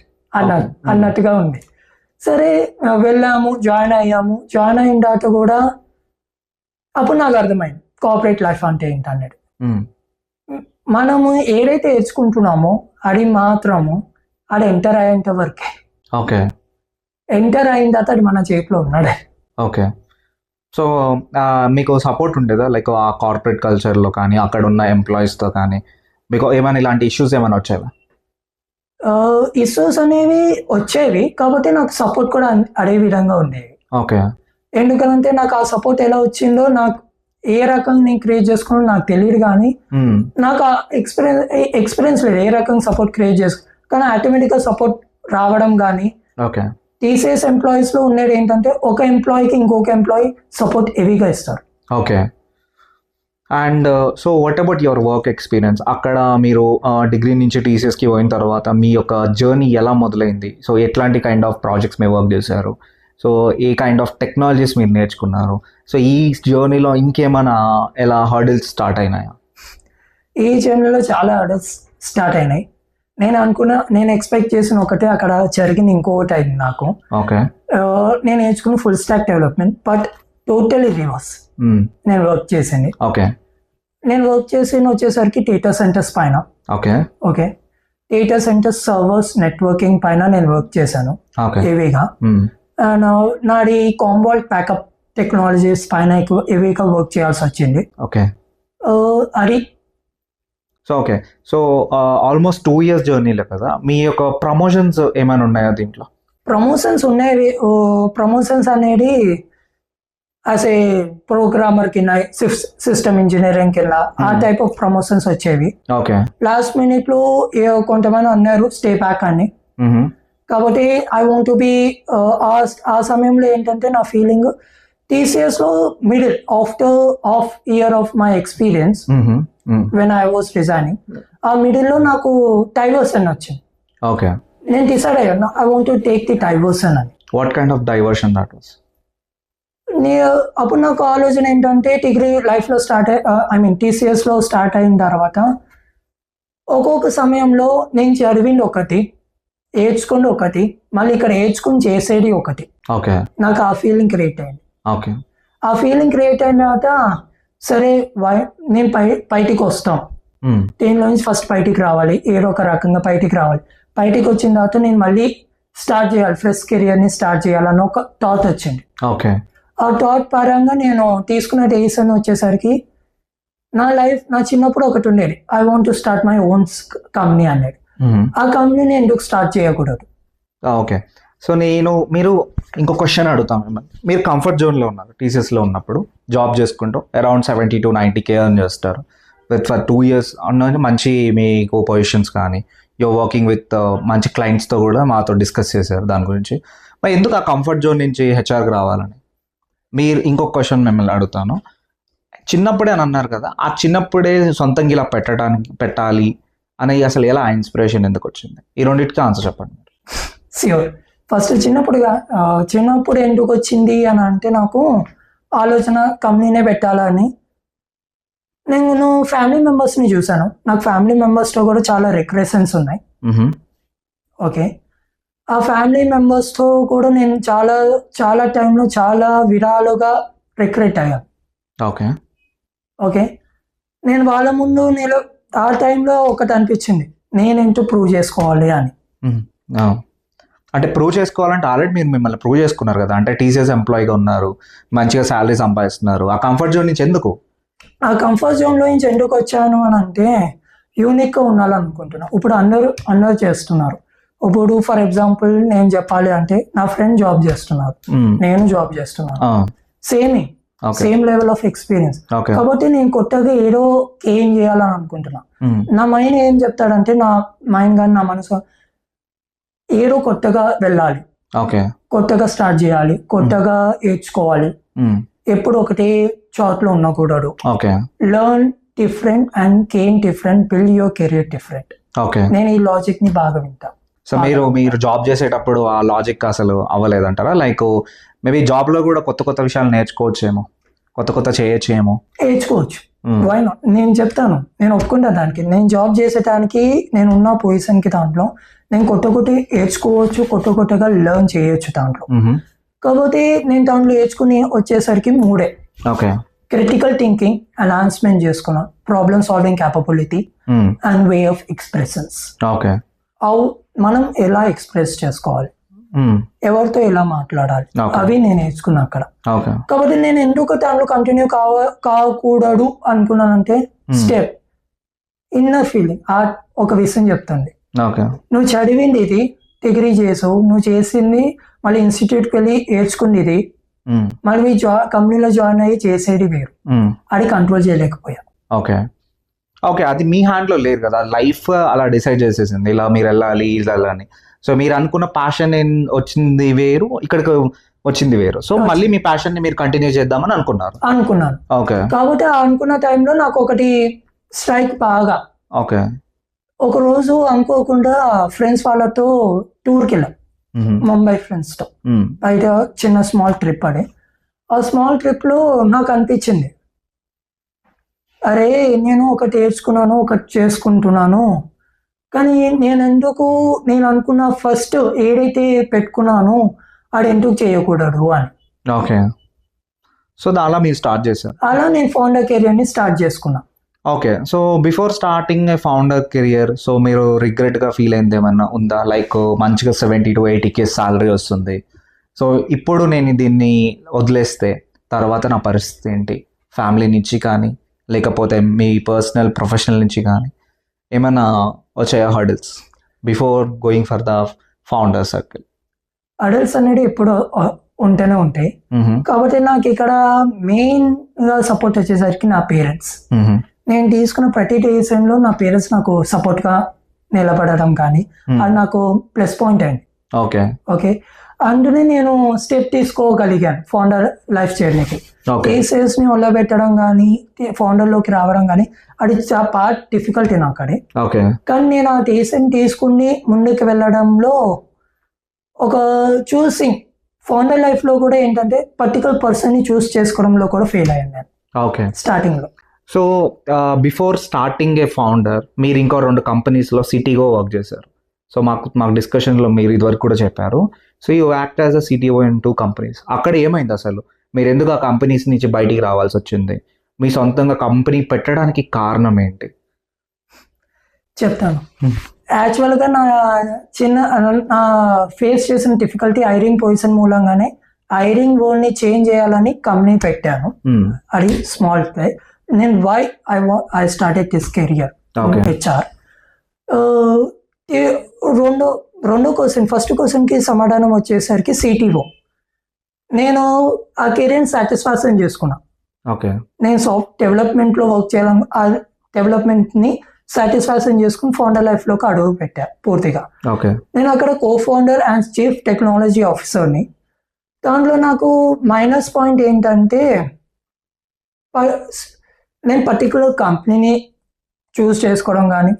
అన్నట్టుగా ఉంది. సరే వెళ్ళాము, జాయిన్ అయ్యాము. జాయిన్ అయిన తర్వాత కూడా అప్పుడు నాకు అర్థమైంది కార్పొరేట్ లైఫ్ అంటే ఏంటనేది. మనము ఏదైతే నేర్చుకుంటున్నామో అది మాత్రము అది ఎంటర్ అయ్యేంత వరకే. ఎంటర్ అయిన తర్వాత అది మన చేతిలో ఉన్నాడే. సో మీకు సపోర్ట్ ఉండేదా లైక్ ఆ కార్పొరేట్ కల్చర్లో కానీ అక్కడ ఉన్న ఎంప్లాయీస్తో కానీ మీకు ఏమైనా ఇలాంటి ఇష్యూస్ ఏమైనా వచ్చాయా? ఇష్యూస్ అనేవి వచ్చేవి, కాకపోతే నాకు సపోర్ట్ కూడా అదే విధంగా ఉండేవి. ఓకే. ఎందుకంటే నాకు ఆ సపోర్ట్ ఎలా వచ్చిందో, నాకు ఏ రకంగా నేను క్రియేట్ చేసుకున్నా నాకు తెలియదు, కానీ నాకు ఆ ఎక్స్పీరియన్స్ లేదు ఏ రకంగా సపోర్ట్ క్రియేట్ చేసుకో, కానీ ఆటోమేటిక్గా సపోర్ట్ రావడం కానీ. ఓకే. టీసీఎస్ ఎంప్లాయీస్లో ఉండేది ఏంటంటే ఒక ఎంప్లాయీకి ఇంకొక ఎంప్లాయీ సపోర్ట్ హెవీగా ఇస్తారు. Okay. And so what about your work experience? అక్కడ మీరు డిగ్రీ నుంచి టీసీఎస్కి పోయిన తర్వాత మీ యొక్క జర్నీ ఎలా మొదలైంది? సో ఎట్లాంటి కైండ్ ఆఫ్ ప్రాజెక్ట్స్ మీరు వర్క్ చేశారు? So A kind of technologies మీరు నేర్చుకున్నారు? సో ఈ జర్నీలో ఇంకేమైనా ఎలా హర్డిల్స్ స్టార్ట్ అయినాయా? ఈ జర్నీలో చాలా హర్డిల్స్ స్టార్ట్ అయినాయి. నేను ఎక్స్పెక్ట్ చేసిన ఒకటే, అక్కడ జరిగింది ఇంకొకటి అయింది నాకు. ఓకే. నేను నేర్చుకున్న full stack development, but totally reverse నేను వర్క్ చేసింది. ఓకే. నేను వర్క్ చేసింది వచ్చేసరికి డేటా సెంటర్స్ పైన. Okay. Okay. Data centres servers networking పైన నేను వర్క్ చేశాను హెవీగా. అండ్ నాది కాంబోల్ట్ బ్యాకప్ టెక్నాలజీస్ పైన హెవీగా వర్క్ చేయాల్సి వచ్చింది. ఓకే. అది so okay. So almost 2 years జర్నీలే కదా, మీ యొక్క ప్రమోషన్స్ ఏమైనా ఉన్నాయా దీంట్లో? ప్రమోషన్స్ ఉన్నాయి. ప్రమోషన్స్ అనేది యాజ్ ఏ ప్రోగ్రామర్ కింద, సిస్టమ్ ఇంజనీరింగ్ కింద ఆ టైప్ ఆఫ్ ప్రమోషన్స్ వచ్చేవి. ఓకే. లాస్ట్ మినిట్ లో కొంతమంది అన్నారు స్టే బ్యాక్ అని. కాబట్టి ఐ వాంట్ టు బి, ఆ సమయంలో ఏంటంటే నా ఫీలింగ్ టీసీఎస్ లో middle of year of my experience when I was resigning, ఆ మిడిల్ లో నాకు డైవర్షన్ వచ్చింది. ఓకే. నేను డిసైడ్ అయ్యాను I want to take the diversion అని. What kind of diversion that was? అప్పుడు నాకు ఆలోచన ఏంటంటే డిగ్రీ లైఫ్ లో టీసీఎస్ లో స్టార్ట్ అయిన తర్వాత ఒక్కొక్క సమయంలో నేను చదివింది ఒకటి, ఏడ్చుకుంది ఒకటి, మళ్ళీ ఇక్కడ ఏడ్చుకుని చేసేది ఒకటి. ఓకే. నాకు ఆ ఫీలింగ్ క్రియేట్ అయింది. ఓకే. ఆ ఫీలింగ్ క్రియేట్ అయిన తర్వాత సరే నేను బయటికి వస్తాం, దీనిలో నుంచి ఫస్ట్ బయటికి రావాలి, ఏదో ఒక రకంగా బయటికి రావాలి. బయటికి వచ్చిన తర్వాత నేను మళ్ళీ స్టార్ట్ చేయాలి, ఫ్రెష్ కెరియర్ని స్టార్ట్ చేయాలని ఒక థాట్ వచ్చింది. ఓకే. ఆ థాట్ పరంగా నేను తీసుకున్న డెసిషన్ వచ్చేసరికి నా చిన్నప్పుడు ఒకటి ఉండేది, I want to start my own company అనేది. ఆ కంపెనీని ఎందుకు స్టార్ట్ చేయకూడదు? ఓకే. సో మీరు ఇంకో క్వశ్చన్ అడుగుతాను మిమ్మల్ని. మీరు కంఫర్ట్ జోన్లో ఉన్నారు టీసీఎస్లో ఉన్నప్పుడు, జాబ్ చేసుకుంటూ అరౌండ్ 70 to 90K ఎర్న్ చేస్తారు. ఫర్ 2 years మంచి మీకు పొజిషన్స్ కానీ, యువర్ వర్కింగ్ విత్ మంచి క్లయింట్స్తో కూడా మాతో డిస్కస్ చేశారు దాని గురించి. మరి ఎందుకు ఆ కంఫర్ట్ జోన్ నుంచి హెచ్ఆర్కి రావాలని? మీరు ఇంకొక క్వశ్చన్ మిమ్మల్ని అడుగుతాను. చిన్నప్పుడే అని అన్నారు కదా, ఆ చిన్నప్పుడే సొంతంగా ఇలా పెట్టాలి అని అసలు ఎలా ఇన్స్పిరేషన్ ఎందుకు వచ్చింది? ఈ రెండింటికి ఆన్సర్ చెప్పండి. ష్యూర్. ఫస్ట్ చిన్నప్పుడు ఎందుకు వచ్చింది అని అంటే, నాకు ఆలోచన కంపెనీనే పెట్టాలని. నేను ఫ్యామిలీ మెంబర్స్ని చూశాను, నాకు ఫ్యామిలీ మెంబర్స్తో కూడా చాలా రిగ్రెషన్స్ ఉన్నాయి. ఓకే. ఆ ఫ్యామిలీ మెంబర్స్తో కూడా నేను చాలా టైంలో చాలా విధాలుగా రిగ్రెట్ అయ్యాను. ఓకే. ఓకే. నేను వాళ్ళ ముందు ఆ టైంలో ఒకటి అనిపించింది, నేనేంటో ప్రూవ్ చేసుకోవాలి అని. అంటే ప్రూవ్ చేసుకోవాలంటే ఆల్రెడీ మీరు మిమ్మల్ని ప్రూవ్ చేసుకున్నారు కదా, అంటే టీసీఎస్ ఎంప్లాయీగా ఉన్నారు, మంచిగా శాలరీ సంపాదిస్తున్నారు. ఆ కంఫర్ట్ జోన్ నుంచి ఎందుకు? ఆ కంఫర్ట్ జోన్లో నుంచి ఎందుకు వచ్చాను అని అంటే, యూనిక్గా ఉండాలనుకుంటున్నాను. ఇప్పుడు అందరూ చేస్తున్నారు. ఇప్పుడు ఫర్ ఎగ్జాంపుల్ నేను చెప్పాలి అంటే, నా ఫ్రెండ్ జాబ్ చేస్తున్నారు, నేను జాబ్ చేస్తున్నాను, సేమ్ లెవెల్ ఆఫ్ ఎక్స్పీరియన్స్. కాబట్టి నేను కొత్తగా ఏదో ఏం చేయాలని అనుకుంటున్నా. నా మైండ్ ఏం చెప్తాడంటే, నా మైండ్ కానీ నా మనసు ఏదో కొత్తగా వెళ్ళాలి, కొత్తగా స్టార్ట్ చేయాలి, కొత్తగా నేర్చుకోవాలి, ఎప్పుడు ఒకటే చాట్లో ఉండకూడదు. Learn different and gain different, build your career different. నేను ఈ లాజిక్ ని బాగా వింటా. సో మీరు జాబ్ చేసేటప్పుడు ఆ లాజిక్ అసలు అవ్వలేదంటారా? లైక్ మేబీ జాబ్ లో కూడా కొత్త విషయాలు నేర్చుకోవచ్చేమో, కొత్త చేయొచ్చేమో. నేర్చుకోవచ్చు, వై నాట్? నేను చెప్తాను, నేను ఒప్పుకుంటా దానికి. నేను జాబ్ చేసేటానికి నేను ఉన్న పొజిషన్కి దాంట్లో నేను కొత్త నేర్చుకోవచ్చు, కొత్తగా లెర్న్ చేయొచ్చు దాంట్లో. కాకపోతే నేను దాంట్లో నేర్చుకుని వచ్చేసరికి 3. ఓకే. క్రిటికల్ థింకింగ్ ఎన్హాన్స్మెంట్ చేసుకున్నా, problem solving capability and way of expressions. Okay. మనం ఎలా ఎక్స్ప్రెస్ చేసుకోవాలి, ఎవరితో ఎలా మాట్లాడాలి Okay. అవి నేను నేర్చుకున్నా అక్కడ. ఓకే. కాబట్టి నేను ఎందుకు దాంట్లో కంటిన్యూ కాకూడదు అనుకున్నానంటే స్టెప్ ఇన్నర్ ఫీలింగ్ ఆ ఒక విషయం చెప్తుంది. ఓకే. నువ్వు చదివింది ఇది, డిగ్రీ చేసావు, నువ్వు చేసింది మళ్ళీ ఇన్స్టిట్యూట్కి వెళ్ళి నేర్చుకుంది ఇది, మళ్ళీ మీ కంపెనీలో జాయిన్ అయ్యి చేసేది వేరు. అది కంట్రోల్ చేయలేకపోయా. ఓకే. ఓకే, అది మీ హ్యాండ్లో లేదు కదా, లైఫ్ అలా డిసైడ్ చేసేసింది ఇలా మీరు వెళ్ళాలి ఇలా అని. సో మీరు అనుకున్న ప్యాషన్ వచ్చింది వేరు, ఇక్కడికి వచ్చింది వేరు. సో మళ్ళీ మీ ప్యాషన్ ని మీరు కంటిన్యూ చేద్దామని అనుకున్నాను. ఓకే. కాబట్టి ఆ అనుకున్న టైంలో నాకు ఒకటి స్ట్రైక్ బాగా. ఓకే. ఒక రోజు అనుకోకుండా ఫ్రెండ్స్ వాళ్ళతో టూర్కి వెళ్ళాం, ముంబై ఫ్రెండ్స్ తో. అయితే చిన్న స్మాల్ ట్రిప్ అది. ఆ స్మాల్ ట్రిప్ లో నాకు అనిపించింది, అరే నేను ఒకటి నేర్చుకున్నాను, ఒకటి చేసుకుంటున్నాను, కానీ నేను అనుకున్న ఫస్ట్ ఏదైతే పెట్టుకున్నాను అది ఎందుకు చేయకూడదు అని. ఓకే. సో అలా మీరు స్టార్ట్ చేశారు. అలా నేను ఫౌండర్ కెరియర్ ని స్టార్ట్ చేసుకున్నా. Okay. So before starting a founder career, so మీరు రిగ్రెట్ గా ఫీల్ అయింది ఏమన్నా ఉందా? లైక్ మంచిగా 70 to 80K సాలరీ వస్తుంది, సో ఇప్పుడు నేను దీన్ని వదిలేస్తే తర్వాత నా పరిస్థితి ఏంటి, ఫ్యామిలీ నుంచి కానీ లేకపోతే మీ పర్సనల్ ప్రొఫెషనల్ నుంచి కానీ ఏమైనా వచ్చాయా hurdles before going for the founder circle? Adults అనేది ఎప్పుడు ఉంటూనే ఉంటాయి. కాబట్టి నాకు ఇక్కడ మెయిన్ గా సపోర్ట్ వచ్చేసరికి నా పేరెంట్స్. నేను తీసుకున్న ప్రతి డెసిషన్లో నా పేరెంట్స్ నాకు సపోర్ట్ గా నిలబడడం కానీ అది నాకు ప్లస్ పాయింట్ అయింది. ఓకే. ఓకే. అందునే నేను స్టెప్ తీసుకోగలిగాను ఫౌండర్ లైఫ్ జర్నీకి. ఏ సేల్స్ ని పెట్టడం కానీ ఫౌండర్ లోకి రావడం కానీ అది పార్ట్ డిఫికల్టీ నాకు అది. కానీ నేను ఆ డెసిషన్ తీసుకుని ముందుకు వెళ్ళడంలో ఒక చూసింగ్ ఫౌండర్ లైఫ్ లో కూడా ఏంటంటే పర్టికులర్ పర్సన్ ని చూస్ చేసుకోవడంలో కూడా ఫెయిల్ అయ్యాను నేను. ఓకే. స్టార్టింగ్ లో. So before starting a founder మీరు ఇంకో 2 కంపెనీస్లో సిటీఓ వర్క్ చేశారు. సో మాకు డిస్కషన్లో మీరు ఇదివరకు కూడా చెప్పారు. So you act as a CTO in 2 companies. అక్కడ ఏమైంది అసలు? మీరు ఎందుకు ఆ కంపెనీస్ నుంచి బయటికి రావాల్సి వచ్చింది? మీ సొంతంగా కంపెనీ పెట్టడానికి కారణం ఏంటి? చెప్తాను. యాక్చువల్గా నా ఫేస్ చేసిన డిఫికల్టీ హైరింగ్ పొజిషన్ మూలంగానే హైరింగ్ ని చేంజ్ చేయాలని కంపెనీ పెట్టాను. అది స్మాల్ ప్లే. నేను I started this career HR. రెండో క్వశ్చన్, ఫస్ట్ క్వశ్చన్ కి సమాధానం వచ్చేసరికి సిటీఓ. నేను ఆ కెరియర్ సాటిస్ఫాక్షన్ చేసుకున్నా. నేను సాఫ్ట్ డెవలప్మెంట్ లో వర్క్ చేయడం, ఆ డెవలప్మెంట్ ని సాటిస్ఫాక్షన్ చేసుకుని ఫౌండర్ లైఫ్ లోకి అడుగు పెట్టా పూర్తిగా. నేను అక్కడ co founder and chief technology ఆఫీసర్ని. దాంట్లో నాకు మైనస్ పాయింట్ ఏంటంటే నేను పర్టికులర్ కంపెనీని చూస్ చేసుకోవడం కానీ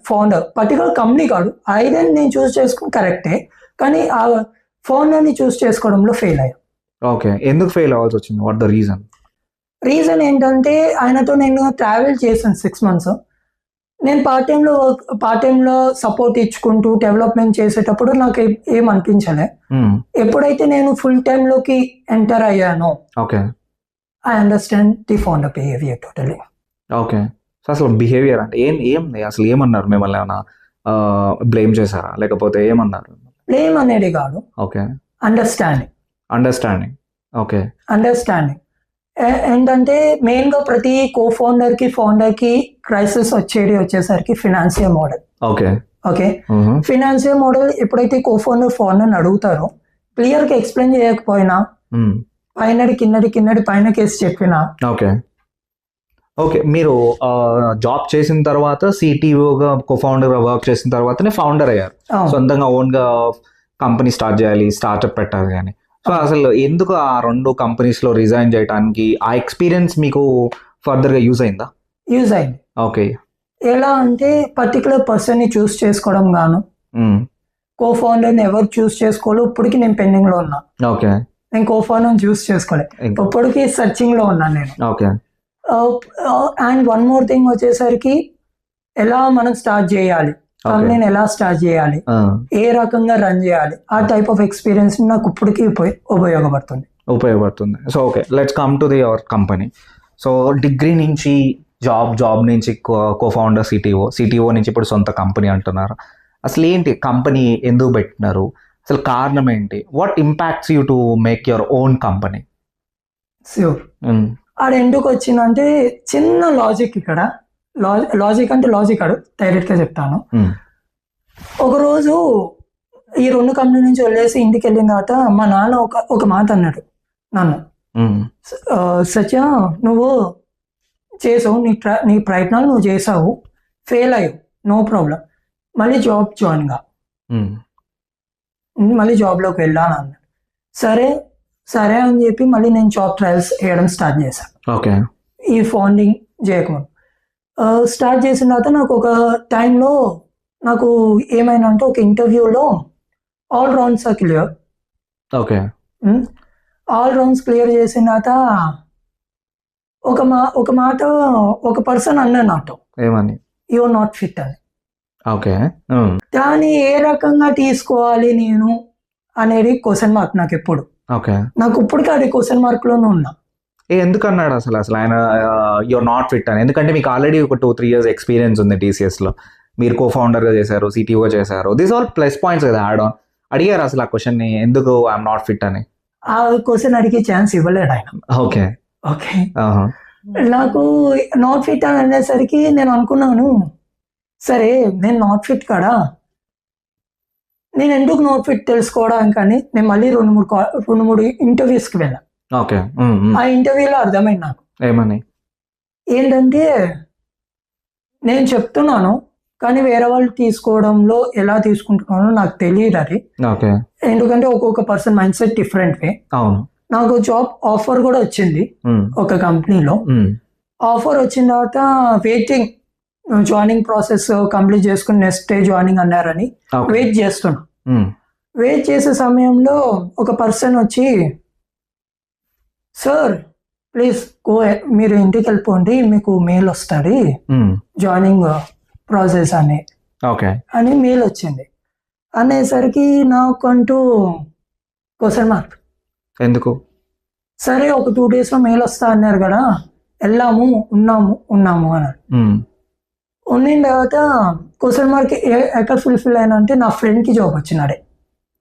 పర్టికులర్ కంపెనీ కాదు, ఐదన్ నేను చూస్ చేసుకుని కరెక్టే, కానీ ఆ ఫౌండర్ని చూస్ చేసుకోవడంలో ఫెయిల్ అయ్యా. ఓకే. ఎందుకు ఫెయిల్ అవ్వాల్సి వచ్చింది? వాట్ ద రీజన్ ఏంటంటే ఆయనతో నేను ట్రావెల్ చేశాను 6 months. నేను పార్ట్ టైంలో సపోర్ట్ ఇచ్చుకుంటూ డెవలప్మెంట్ చేసేటప్పుడు నాకు ఏం అనిపించలే. ఎప్పుడైతే నేను ఫుల్ టైమ్ లోకి ఎంటర్ అయ్యానో I understand the founder behaviour totally. Okay. So అసలు బిహేవియర్ అంటే ఏం అసలు ఏమన్నారు? మిమ్మల్ని ఏమన్నా బ్లేమ్ చేశారా లేకపోతే ఏమన్నారు? బ్లేమ్ అనేది కాదు. ఓకే. అండర్స్టాండింగ్. ఓకే. అండర్స్టాండింగ్ ఏంటంటే మెయిన్ గా ప్రతి కో ఫౌండర్ కి క్రైసిస్ వచ్చేసరికి financial model. Okay. Financial model ఎప్పుడైతే కో ఫౌండర్ అడుగుతారో క్లియర్ గా ఎక్స్ప్లెయిన్ చేయకపోయినా కిందటి పైన కేసు చెప్పినా. ఓకే. మీరు జాబ్ చేసిన తర్వాత సిటీఓగా కో ఫౌండర్ వర్క్ చేసిన తర్వాతనే ఫౌండర్ అయ్యారు. సొంతంగా ఓన్ గా కంపెనీ స్టార్ట్ చేయాలి, స్టార్ట్అప్ పెట్టాలి అని. సో అసలు ఎందుకు ఆ 2 కంపెనీస్ లో రిజైన్ చేయడానికి ఆ ఎక్స్పీరియన్స్ మీకు ఫర్దర్ గా యూజ్ అయిందా? యూజ్ అయింది. ఓకే. ఎలా అంటే పర్టికులర్ పర్సన్ ని చూస్ చేసుకోవడం గాను, కో ఫౌండర్ ని ఎవరు చూస్ చేసుకోవాలి ఇప్పటికి నేను పెండింగ్ లో ఉన్నా. ఓకే. నేను కో ఫౌండర్ చూస్ చేసుకోలేదు, ఇప్పటికి సర్చింగ్ లో ఉన్నాను నేను. Okay. And one more thing వచ్చేసరికి ఎలా మనం స్టార్ట్ చేయాలి, కంపెనీని ఎలా స్టార్ట్ చేయాలి, ఏ రకంగా రన్ చేయాలి, ఆ టైప్ ఆఫ్ ఎక్స్పీరియన్స్ నాకు ఇప్పటికీ ఉపయోగపడుతుంది. So okay, let's come to your company. So degree నుంచి జాబ్ నుంచి కో ఫౌండర్ సిటీఓ నుంచి ఇప్పుడు సొంత కంపెనీ అంటున్నారు. అసలు ఏంటి కంపెనీ ఎందుకు పెట్టినారు? అసలు కారణం ఏంటి? What impacts you to make your own company? Sure. ఆడ ఎందుకు వచ్చిందంటే చిన్న లాజిక్ ఇక్కడ. లాజిక్ అంటే లాజిక్ అడు డైరెక్ట్గా చెప్తాను. ఒకరోజు ఈ 2 కంపెనీ నుంచి వెళ్ళేసి ఇంటికి వెళ్ళిన తర్వాత మా నాన్న ఒక మాట అన్నాడు నన్ను, సత్య నువ్వు చేసావు, నీ ప్రయత్నాలు నువ్వు చేసావు, ఫెయిల్ అయ్యావు, నో ప్రాబ్లం, మళ్ళీ జాబ్ జాయిన్ గా, మళ్ళీ జాబ్లోకి వెళ్ళాను అన్నాడు. సరే అని చెప్పి మళ్ళీ నేను జాబ్ ట్రయల్స్ వేయడం స్టార్ట్ చేశాను. ఓకే. ఈ ఫౌండింగ్ చేయకముందు స్టార్ట్ చేసిన తర్వాత నాకు ఒక టైంలో నాకు ఏమైనా అంటే ఒక ఇంటర్వ్యూలో all rounds clear. Okay. All rounds clear చేసిన తర్వాత ఒక మాట ఒక పర్సన్ అన్నాడు నాతో, ఏమని? యు ఆర్ నాట్ ఫిట్ అని. ఓకే. దాన్ని ఏ రకంగా తీసుకోవాలి నేను అనేది క్వశ్చన్ మార్క్ నాకు ఎప్పుడు. ఓకే. నాకు ఇప్పటికీ అది క్వశ్చన్ మార్క్ లోనే ఉన్నా. ఎందుకు అన్నాడు అసలు ఆయన యువర్ నాట్ ఫిట్ అని? ఎందుకంటే మీకు ఆల్రెడీ ఒక 2-3 years ఎక్స్పీరియన్స్ ఉంది TCS లో, మీరు co-founder గా చేశారు, CTO చేశారు, దిస్ ఆల్ ప్లస్ పాయింట్స్ కదా యాడ్ ఆన్. అడిగారు అసలు ఆ క్వశ్చన్ ని, ఎందుకు ఐఎమ్ నాట్ ఫిట్ అని? ఆ క్వశ్చన్ అడిగే ఛాన్స్ ఇవ్వలేడు ఆయన. ఓకే. ఓకే. నాకు నాట్ ఫిట్ అని అనేసరికి నేను అనుకున్నాను, సరే నేను నాట్ ఫిట్ కాడా, నేను ఎందుకు నాట్ ఫిట్ తెలుసుకోవడానికి అని నేను మళ్ళీ 2-3 ఇంటర్వ్యూస్కి వెళ్ళాను. ఓకే. ఆ ఇంటర్వ్యూలో అర్థమైంది నాకు. ఏమని? ఏంటంటే నేను చెప్తున్నాను కానీ వేరే వాళ్ళు తీసుకోవడంలో ఎలా తీసుకుంటున్నారో నాకు తెలియదు అది. ఓకే. ఎందుకంటే ఒక్కొక్క person mind set different way. అవును. నాకు జాబ్ ఆఫర్ కూడా వచ్చింది ఒక కంపెనీలో. ఆఫర్ వచ్చిన తర్వాత వెయిటింగ్, జాయినింగ్ ప్రాసెస్ కంప్లీట్ చేసుకుని నెక్స్ట్ డే జాయినింగ్ అన్నారని వెయిట్ చేస్తున్నా. వెయిట్ చేసే సమయంలో ఒక పర్సన్ వచ్చి, సార్ ప్లీజ్ గో, మీరు ఇంటికి వెళ్ళిపోండి, మీకు మెయిల్ వస్తుంది జాయినింగ్ ప్రాసెస్ అని మెయిల్ వచ్చింది. అనేసరికి నాకంటూ క్వశ్చన్ మార్క్. ఎందుకు? సరే ఒక 2 days లో మెయిల్ వస్తా అన్నారు కదా, వెళ్ళాము, ఉన్నాము అన్నారు. ఉన్న తర్వాత క్వశ్చన్ మార్క్ ఎక్కడ ఫుల్ఫిల్ అయినా అంటే నా ఫ్రెండ్కి జాబ్ వచ్చినాడే.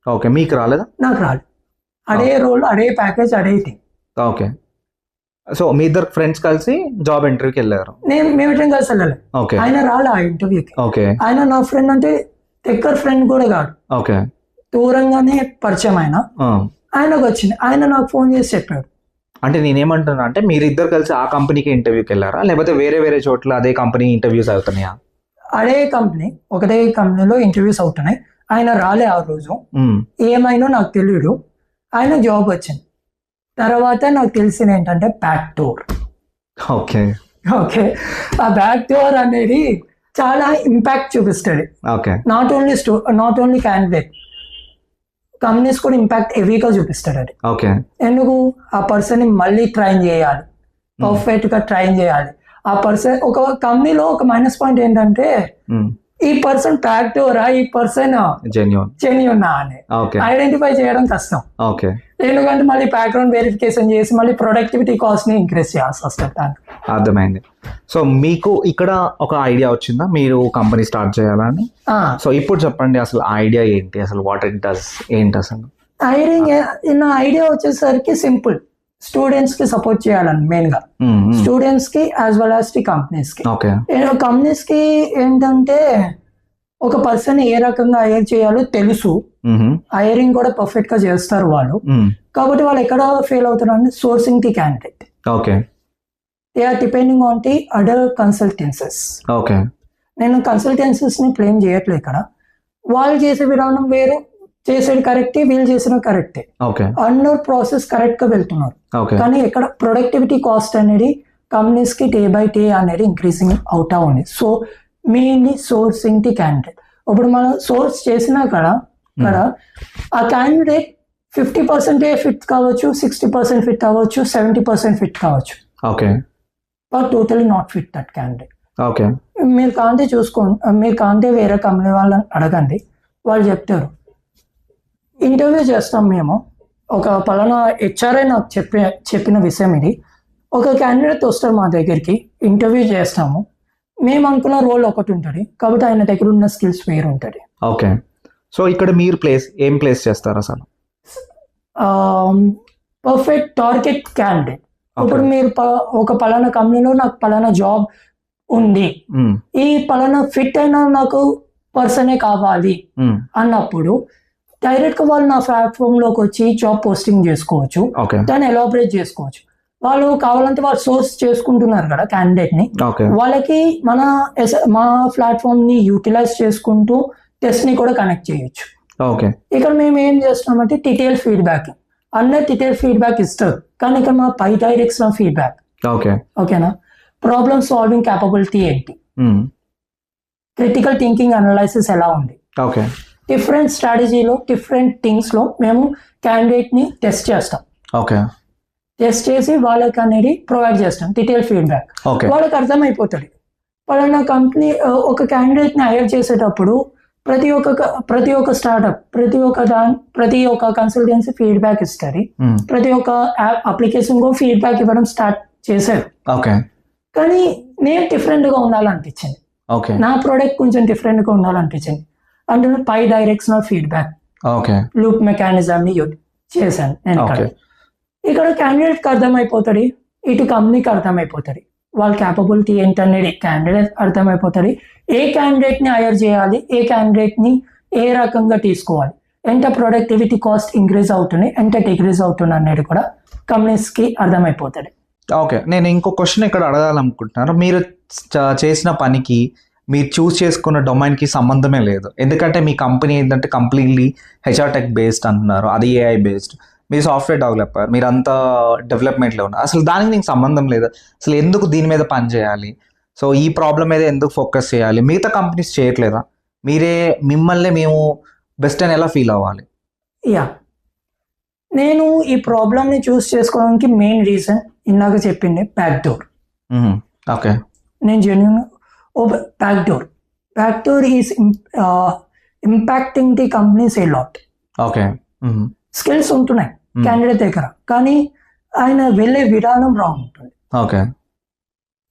ఓకే. మీకు రాలేదా? నాకు రాలేదు. అదే రోల్, అదే ప్యాకేజ్, అదే థింగ్. ఓకే. సో మీ ఇద్దరు ఫ్రెండ్స్ కలిసి జాబ్ ఇంటర్వ్యూకి వెళ్ళారు? మేమిద్దరం కలిసి వెళ్ళాలి. ఓకే. ఆయన రాలే ఆ ఇంటర్వ్యూకి. ఓకే. ఆయన నా ఫ్రెండ్ అంటే దగ్గర ఫ్రెండ్ కూడా కాదు. ఓకే. దూరంగానే పరిచయం ఆయనకు వచ్చింది. ఆయన నాకు ఫోన్ చేసి చెప్పాడు. అంటే నేనేమంటున్నా అంటే మీరిద్దరు కలిసి ఆ కంపెనీకి ఇంటర్వ్యూకి వెళ్ళారా, లేకపోతే వేరే చోట్ల అదే కంపెనీ ఇంటర్వ్యూస్ అవుతున్నాయా? అదే కంపెనీ, ఒకటే కంపెనీలో ఇంటర్వ్యూస్ అవుతున్నాయి. ఆయన రాలే ఆ రోజు, ఏమైనా నాకు తెలియదు. ఆయన జాబ్ వచ్చింది. తర్వాత నాకు తెలిసింది ఏంటంటే బ్యాక్ డోర్. ఓకే. ఓకే. ఆ బ్యాక్ డోర్ అనేది చాలా ఇంపాక్ట్ చూపిస్తుంది. Okay. Not only candidate, companies కూడా ఇంపాక్ట్ హెవీగా చూపిస్తాడు అది. ఓకే. ఎందుకు? ఆ పర్సన్ ని మళ్ళీ ట్రైన్ చేయాలి, పర్ఫెక్ట్ గా ట్రైన్ చేయాలి. ఆ పర్సన్ ఒక కంపెనీలో ఒక మైనస్ పాయింట్ ఏంటంటే ఈ పర్సన్ ఫ్యాక్టోరా, ఈ పర్సన్ జెన్యూన్ అని ఐడెంటిఫై చేయడం కష్టం. ఓకే. ఎందుకంటే మళ్ళీ బ్యాక్గ్రౌండ్ వెరిఫికేషన్ చేసి మళ్ళీ ప్రొడక్టివిటీ కాస్ట్ ని ఇంక్రీజ్ చేయాల్సి వస్తుంది. అర్థమైంది. సో మీకు ఇక్కడ ఒక ఐడియా వచ్చిందా మీరు కంపెనీ స్టార్ట్ చేయాలని? సో ఇప్పుడు చెప్పండి అసలు ఐడియా ఏంటి, అసలు వాట్ ఇట్ డస్, ఏంటి అసలు నా ఐడియా వచ్చేసరికి సింపుల్, స్టూడెంట్స్ కి సపోర్ట్ చేయాలని మెయిన్ గా, స్టూడెంట్స్ కి as well as the companies కి. కంపెనీస్ కి ఏంటంటే ఒక పర్సన్ ఏ రకంగా హైర్ చేయాలో తెలుసు, హైరింగ్ కూడా పర్ఫెక్ట్ గా చేస్తారు వాళ్ళు. కాబట్టి వాళ్ళు ఎక్కడ ఫెయిల్ అవుతారు అంటే sourcing the candidate. Okay. They are depending on the other consultancies. Okay. నేను కన్సల్టెన్సీస్ ని బ్లేమ్ చేయట్లేదు ఇక్కడ. వాళ్ళు చేసే విధానం వేరు, చేసేది కరెక్టే, వీళ్ళు చేసిన కరెక్టే, అన్నర్ ప్రాసెస్ కరెక్ట్ గా వెళ్తున్నారు. కానీ ఇక్కడ ప్రొడక్టివిటీ కాస్ట్ అనేది కంపెనీస్ కి డే బై డే అనేది ఇంక్రీజింగ్ అవుతా ఉంది. So mainly sourcing the candidate. ఇప్పుడు మనం సోర్స్ చేసినా కదా ఆ క్యాండిడేట్ 50% ఫిట్ కావచ్చు, 60% ఫిట్ అవ్వచ్చు, 70% ఫిట్ కావచ్చు, but totally not fit that candidate. మీరు కాంటే చూసుకోండి, మీరు కాంటే వేరే కంపెనీ వాళ్ళని అడగండి, వాళ్ళు చెప్తారు ఇంటర్వ్యూ చేస్తాం మేము, ఒక పలానా హెచ్ఆర్ఐ నాకు చెప్పిన విషయం ఇది, ఒక క్యాండిడేట్ వస్తారు మా దగ్గరికి, ఇంటర్వ్యూ చేస్తాము, మేము అనుకున్న రోల్ ఒకటి ఉంటుంది కాబట్టి ఆయన దగ్గర ఉన్న స్కిల్స్ వేరు ఉంటుంది. ఓకే. సో ఇక్కడ మీరు ఏం ప్లేస్ చేస్తారు అసలు? Perfect target candidate. ఇప్పుడు మీరు ఒక పలానా కంపెనీలో నాకు పలానా జాబ్ ఉంది, ఈ పలానా ఫిట్ అయిన నాకు పర్సనే కావాలి అన్నప్పుడు డైరెక్ట్ గా వాళ్ళు నా ప్లాట్ఫామ్ లోకి వచ్చి జాబ్ పోస్టింగ్ చేసుకోవచ్చు, దాన్ని ఎలాబరేట్ చేసుకోవచ్చు. వాళ్ళు కావాలంటే వాళ్ళు సోర్స్ చేసుకుంటున్నారు కదా క్యాండిడేట్ ని, వాళ్ళకి మా ప్లాట్ఫామ్ ని యూటిలైజ్ చేసుకుంటూ టెస్ట్ ని కూడా కనెక్ట్ చేయొచ్చు. ఇక్కడ మేము ఏం చేస్తున్నామంటే డీటెయిల్ ఫీడ్బ్యాక్, అందరు డీటెయిల్ ఫీడ్బ్యాక్ ఇస్తారు, కానీ ఇక్కడ మా పై డైరెక్షన్ ఫీడ్బ్యాక్. ఓకేనా? ప్రాబ్లమ్ సాల్వింగ్ క్యాపబిలిటీ ఏంటి, క్రిటికల్ థింకింగ్ అనాలైసిస్ ఎలా ఉంది, డిఫరెంట్ స్ట్రాటజీలో డిఫరెంట్ థింగ్స్ లో మేము క్యాండిడేట్ ని టెస్ట్ చేస్తాం. టెస్ట్ చేసి వాళ్ళకి అనేది ప్రొవైడ్ చేస్తాం డీటెయిల్ ఫీడ్బ్యాక్. వాళ్ళకి అర్థమైపోతుంది పలానా కంపెనీ ఒక క్యాండిడేట్ ని హైర్ చేసేటప్పుడు ప్రతి ఒక్క స్టార్ట్అప్ ప్రతి ఒక్క కన్సల్టెన్సీ ఫీడ్బ్యాక్ ఇస్తుంది, ప్రతి ఒక్క అప్లికేషన్ కు ఫీడ్బ్యాక్ ఇవ్వడం స్టార్ట్ చేశారు. కానీ నేను డిఫరెంట్ గా ఉండాలనిపించింది, నా ప్రోడక్ట్ కొంచెం డిఫరెంట్ గా ఉండాలనిపించింది, అంటే పై డైరెక్షనల్ ఫీడ్బ్యాక్ లూప్ మెకానిజం ని యూజ్ చేశాను నేను. ఇక్కడ క్యాండిడేట్ కి అర్థమైపోతుంది, ఇటు కంపెనీకి అర్థమైపోతుంది, వాళ్ళ క్యాపబిలిటీ ఏంటనేది క్యాండిడేట్ అర్థమైపోతుంది, ఏ క్యాండిడేట్ ని హైర్ చేయాలి, ఏ క్యాండిడేట్ ని ఏ రకంగా తీసుకోవాలి, ఎంత ప్రొడక్టివిటీ కాస్ట్ ఇంక్రీజ్ అవుతుంది, ఎంత డిక్రీజ్ అవుతుంది అనేది కూడా కంపెనీస్ కి అర్థమైపోతుంది. నేను ఇంకో క్వశ్చన్ ఇక్కడ అడగాలనుకుంటున్నాను. మీరు చేసిన పనికి మీరు చూస్ చేసుకున్న డొమైన్కి సంబంధమే లేదు, ఎందుకంటే మీ కంపెనీ ఏంటంటే కంప్లీట్లీ హెచ్ఆర్ టెక్ బేస్డ్ అంటున్నారు, అది ఏఐ బేస్డ్, మీరు సాఫ్ట్వేర్ డెవలపర్, మీరు అంతా డెవలప్మెంట్లో ఉన్నారు, అసలు దానికి నీకు సంబంధం లేదు, అసలు ఎందుకు దీని మీద పని చేయాలి, సో ఈ ప్రాబ్లం మీద ఎందుకు ఫోకస్ చేయాలి, మిగతా కంపెనీస్ చేయట్లేదా, మిమ్మల్ని మేము బెస్ట్ అని ఎలా ఫీల్ అవ్వాలి? నేను ఈ ప్రాబ్లమ్ని చూస్ చేసుకోవడానికి మెయిన్ రీజన్ ఇందాక చెప్పింది బ్యాక్ డోర్. నేను genuine back door is impacting the companies a lot. Skills ఉంటున్నాయి క్యాండిడేట్ దగ్గర, కానీ ఆయన వెళ్ళే విధానం రాంగ్ ఉంటుంది.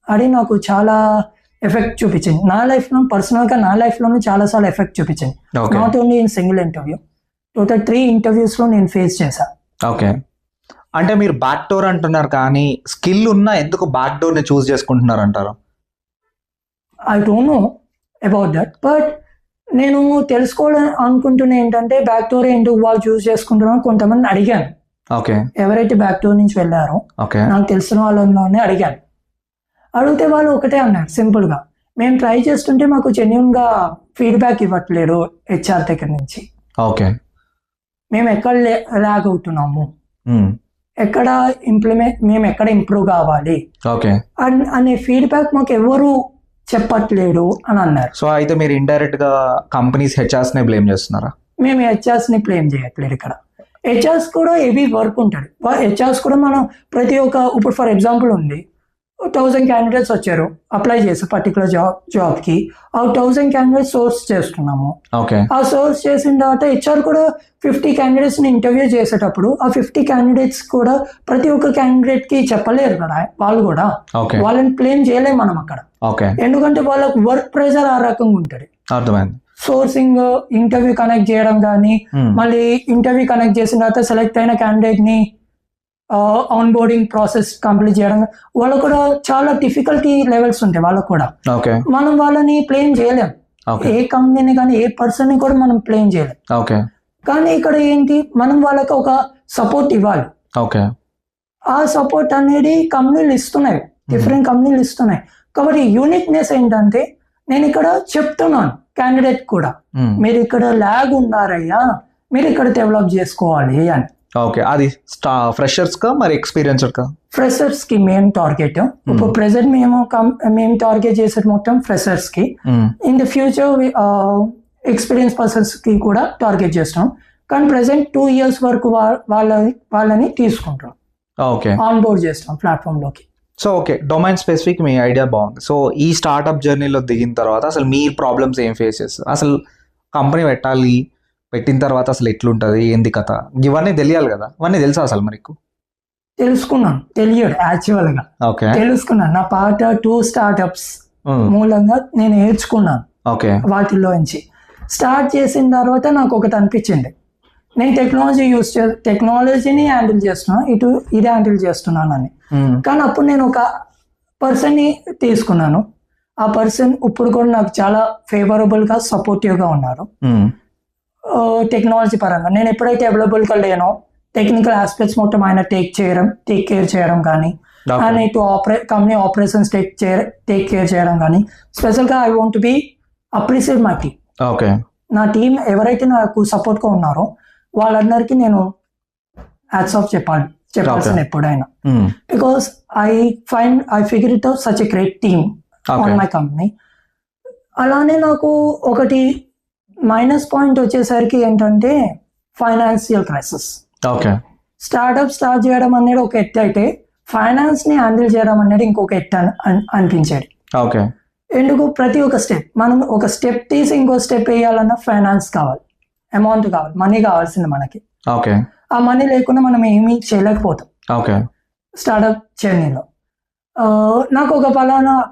అది నాకు చాలా ఎఫెక్ట్ చూపించింది నా లైఫ్ లో, పర్సనల్ గా నా లైఫ్ లోనే చాలా సార్లు ఎఫెక్ట్ చూపించింది. Not only in single interview, total 3 interviews లో నేను ఫేస్ చేశాను. అంటే మీరు బ్యాక్ డోర్ అంటున్నారు, కానీ స్కిల్ ఉన్నా ఎందుకు బ్యాక్ డోర్ ని చూస్ చేసుకుంటున్నారు అంటారు? I don't know about that, but నేను తెలుసుకోవాలని అనుకుంటున్నా ఏంటంటే బ్యాక్ డోర్ ఎందుకు వాళ్ళు చూస్ చేసుకుంటున్నారో కొంతమంది అడిగాను. ఎవరైతే బ్యాక్ డోర్ నుంచి వెళ్ళారో నాకు తెలిసిన వాళ్ళని అడిగాను. అడిగితే వాళ్ళు ఒకటే అన్నారు సింపుల్ గా, మేము ట్రై చేస్తుంటే మాకు జెన్యూన్ గా ఫీడ్బ్యాక్ ఇవ్వట్లేదు హెచ్ఆర్ దగ్గర నుంచి, మేము ఎక్కడ ల్యాగ్ అవుతున్నాము, ఎక్కడ మేము ఎక్కడ ఇంప్రూవ్ కావాలి అనే ఫీడ్బ్యాక్ మాకు ఎవరు చెప్పట్లేడు అని అన్నారు. సో అయితే మీరు ఇండైరెక్ట్ గా కంపెనీస్ హెచ్ఆర్స్ ని బ్లేమ్ చేస్తున్నారా? మేము హెచ్ఆర్స్ ని బ్లేమ్ చేయట్లేదు. ఇక్కడ హెచ్ఆర్స్ కూడా హెవీ వర్క్ ఉంటుంది. హెచ్ఆర్స్ కూడా మనం ప్రతి ఒక్క, ఇప్పుడు ఫర్ ఎగ్జాంపుల్ ఉంది, 1000 క్యాండిడేట్స్ వచ్చారు అప్లై చేసి పర్టికులర్ జాబ్ కి, ఆ 1000 క్యాండిడేట్స్ సోర్స్ చేస్తున్నాము. ఆ సోర్స్ చేసిన తర్వాత హెచ్ఆర్ కూడా 50 క్యాండిడేట్స్ ని ఇంటర్వ్యూ చేసేటప్పుడు ఆ 50 క్యాండిడేట్స్ కూడా ప్రతి ఒక్క క్యాండిడేట్ కి చెప్పలేరు కదా, వాళ్ళు కూడా వాళ్ళని బ్లేమ్ చేయలేము మనం అక్కడ, ఎందుకంటే వాళ్ళకి వర్క్ ప్రెషర్ ఆ రకంగా ఉంటుంది. సోర్సింగ్, ఇంటర్వ్యూ కనెక్ట్ చేయడం కానీ, మళ్ళీ ఇంటర్వ్యూ కనెక్ట్ చేసిన తర్వాత సెలెక్ట్ అయిన క్యాండిడేట్ ని ఆన్ బోర్డింగ్ ప్రాసెస్ కంప్లీట్ చేయడం, వాళ్ళకు కూడా చాలా డిఫికల్టీ లెవెల్స్ ఉంటాయి వాళ్ళకు కూడా. మనం వాళ్ళని బ్లేమ్ చేయలేం, ఏ కంపెనీని కానీ ఏ పర్సన్ ని కూడా మనం బ్లేమ్ చేయలేం. కానీ ఇక్కడ ఏంటి, మనం వాళ్ళకి ఒక సపోర్ట్ ఇవ్వాలి. ఆ సపోర్ట్ అనేది కంపెనీలు ఇస్తున్నాయి, డిఫరెంట్ కంపెనీలు ఇస్తున్నాయి. కాబట్టి యూనిక్నెస్ ఏంటంటే నేను ఇక్కడ చెప్తున్నాను క్యాండిడేట్ కూడా, మీరు ఇక్కడ ల్యాగ్ ఉన్నారయ్యా, మీరు ఇక్కడ డెవలప్ చేసుకోవాలి అని. అది ఫ్రెషర్స్ కా మరి ఎక్స్పీరియన్స్డ్ కా? ఫ్రెషర్స్ కి మెయిన్ టార్గెట్. ఇప్పుడు ప్రెసెంట్ మేము టార్గెట్ చేసేది మొత్తం ఫ్రెషర్స్ కి. In the future experience persons కి కూడా టార్గెట్ చేస్తాం, కానీ ప్రెసెంట్ 2 years వరకు వాళ్ళని తీసుకుంటాం, ఆన్ బోర్డ్ చేస్తాం ప్లాట్ఫామ్ లోకి. సో డొమైన్ స్పెసిఫిక్ మీ ఐడియా బాగుంది. సో ఈ స్టార్ట్అప్ జర్నీలో దిగిన తర్వాత అసలు మీ ప్రాబ్లమ్స్ ఏం ఫేస్ చేస్తారు, అసలు కంపెనీ పెట్టిన తర్వాత అసలు ఎట్లుంటది, ఏంది కథ, ఇవన్నీ తెలియాలి కదా, ఇవన్నీ తెలుసా అసలు మరి? తెలుసుకున్నాను, తెలియదు యాక్చువల్ గా తెలుసుకున్నాను. నా పార్ట్ 2 స్టార్ట్అప్స్ మూలంగా నేను నేర్చుకున్నాను వాటిలో నుంచి. స్టార్ట్ చేసిన తర్వాత నాకు ఒకటి అనిపించింది, నేను టెక్నాలజీని హ్యాండిల్ చేస్తున్నా, ఇది హ్యాండిల్ చేస్తున్నాను అని. కానీ అప్పుడు నేను ఒక పర్సన్ని తీసుకున్నాను. ఆ పర్సన్ ఇప్పుడు కూడా నాకు చాలా ఫేవరబుల్గా సపోర్టివ్గా ఉన్నారు టెక్నాలజీ పరంగా. నేను ఎప్పుడైతే అవైలబుల్గా లేనో టెక్నికల్ ఆస్పెక్ట్స్ మొత్తం ఆయన టేక్ కేర్ చేయడం కానీ, ఆయన ఇటు కంపెనీ ఆపరేషన్స్ టేక్ కేర్ చేయడం కానీ. స్పెషల్గా I want B appreciate my team. నా టీం ఎవరైతే నాకు సపోర్ట్గా ఉన్నారో వాళ్ళందరికీ నేను హ్యాట్స్ ఆఫ్ చెప్పాల్సిన ఎప్పుడైనా. Because I figure it out such a great team on my company. అలానే నాకు ఒకటి మైనస్ పాయింట్ వచ్చేసరికి ఏంటంటే ఫైనాన్షియల్ క్రైసిస్. స్టార్ట్అప్ స్టార్ట్ చేయడం అనేది ఒక ఎత్తు అయితే ఫైనాన్స్ ని హ్యాండిల్ చేయడం అనేది ఇంకొక ఎత్తు అనిపించేది. ఎందుకు ప్రతి ఒక్క స్టెప్ మనం ఒక స్టెప్ తీసి ఇంకో స్టెప్ వేయాలన్నా ఫైనాన్స్ కావాలి, అమౌంట్ కావాలి, మనీ కావాల్సింది మనకి. ఆ మనీ లేకుండా మనం ఏమీ చేయలేకపోతాం స్టార్ట్అప్ జర్నీలో. నాకు ఒక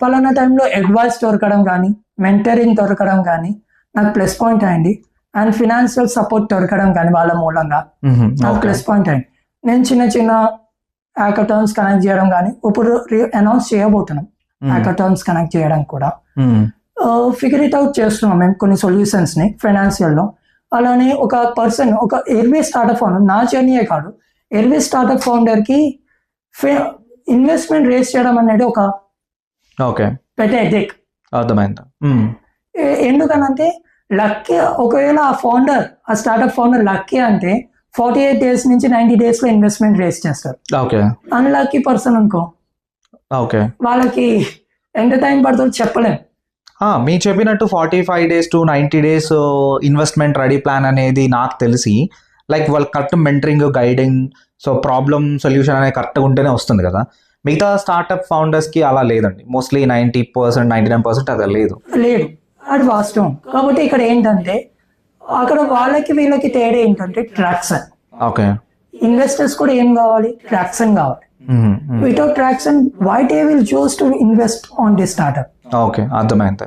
పలానా టైంలో అడ్వైస్ దొరకడం కానీ, మెంటరింగ్ దొరకడం కానీ నాకు ప్లస్ పాయింట్ అయింది. అండ్ ఫినాన్షియల్ సపోర్ట్ దొరకడం కానీ వాళ్ళ మూలంగా నాకు ప్లస్ పాయింట్ అయింది. నేను చిన్న హ్యాకథాన్స్ కనెక్ట్ చేయడం కానీ, ఇప్పుడు అనౌన్స్ చేయబోతున్నాం హ్యాకథాన్స్ కనెక్ట్ చేయడం కూడా ఫిగర్ ఇట్ అవుట్ చేస్తున్నాం మేము కొన్ని సొల్యూషన్స్ ని ఫైనాన్షియల్లో. అలానే ఒక పర్సన్, ఒక ఎయిర్వే స్టార్ట్అప్ ఫౌండర్, నా జర్నీయే కాదు ఎయిర్వే స్టార్ట్అప్ ఫౌండర్ కి ఇన్వెస్ట్మెంట్ రేస్ చేయడం అనేది ఒక పెద్ద ఎదెక్. అర్థమైంది. ఎందుకనంటే లక్కీ, ఒకవేళ ఆ ఫౌండర్, ఆ స్టార్ట్అప్ ఫౌండర్ లక్కీ అంటే 48 days నుంచి 90 days లో ఇన్వెస్ట్మెంట్ రేస్ చేస్తారు. అన్లక్కీ పర్సన్ అనుకో వాళ్ళకి ఎంత టైం పడుతుందో చెప్పలేం. మీరు చెప్పినట్టు 45 days to 90 days investment ready plan అనేది నాకు తెలిసి లైక్ వాళ్ళు correct mentoring, guiding, so problem solution అనేది కరెక్ట్గా ఉంటేనే వస్తుంది కదా. మిగతా స్టార్ట్అప్ ఫౌండర్స్కి అలా లేదండి. మోస్ట్లీ 90%, 99% అది లేదు. అది వాస్తవం. కాబట్టి ఇక్కడ ఏంటంటే అక్కడ వాళ్ళకి వీళ్ళకి తేడా ఏంటంటే ట్రాక్షన్. ఇన్వెస్టర్స్ కూడా ఏం కావాలి? ట్రాక్షన్ కావాలి. Without traction why they will choose to invest on the startup. అర్థమైంది.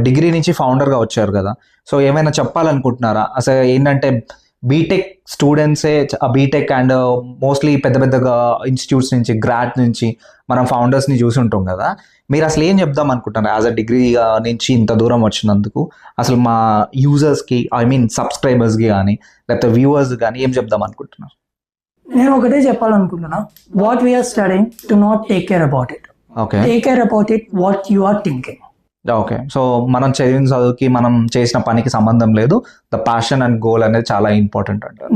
డిగ్రీ నుంచి ఫౌండర్గా వచ్చారు కదా, సో ఏమైనా చెప్పాలనుకుంటున్నారా? అసలు ఏంటంటే బీటెక్ స్టూడెంట్సే, బీటెక్ అండ్ మోస్ట్లీ పెద్ద పెద్దగా ఇన్స్టిట్యూట్స్ నుంచి, గ్రాడ్ నుంచి మనం ఫౌండర్స్ని చూసి ఉంటాం కదా. మీరు అసలు ఏం చెప్దాం అనుకుంటున్నారు యాజ్ అ డిగ్రీ నుంచి ఇంత దూరం వచ్చినందుకు? అసలు మా యూజర్స్కి, ఐ మీన్ సబ్స్క్రైబర్స్కి కానీ లేకపోతే వ్యూవర్స్ కానీ ఏం చెప్దాం అనుకుంటున్నారు? నేను ఒకటే చెప్పాలనుకుంటున్నా, what we are studying do not take care about it. Take care about it what you are thinking. So మనం చదివిన చదువుకి మనం చేసిన పనికి సంబంధం లేదు. ద ప్యాషన్ అండ్ గోల్ అనేది చాలా ఇంపార్టెంట్ అంటారు.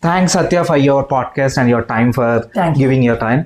Thanks Satya for your podcast and your time, for giving your time.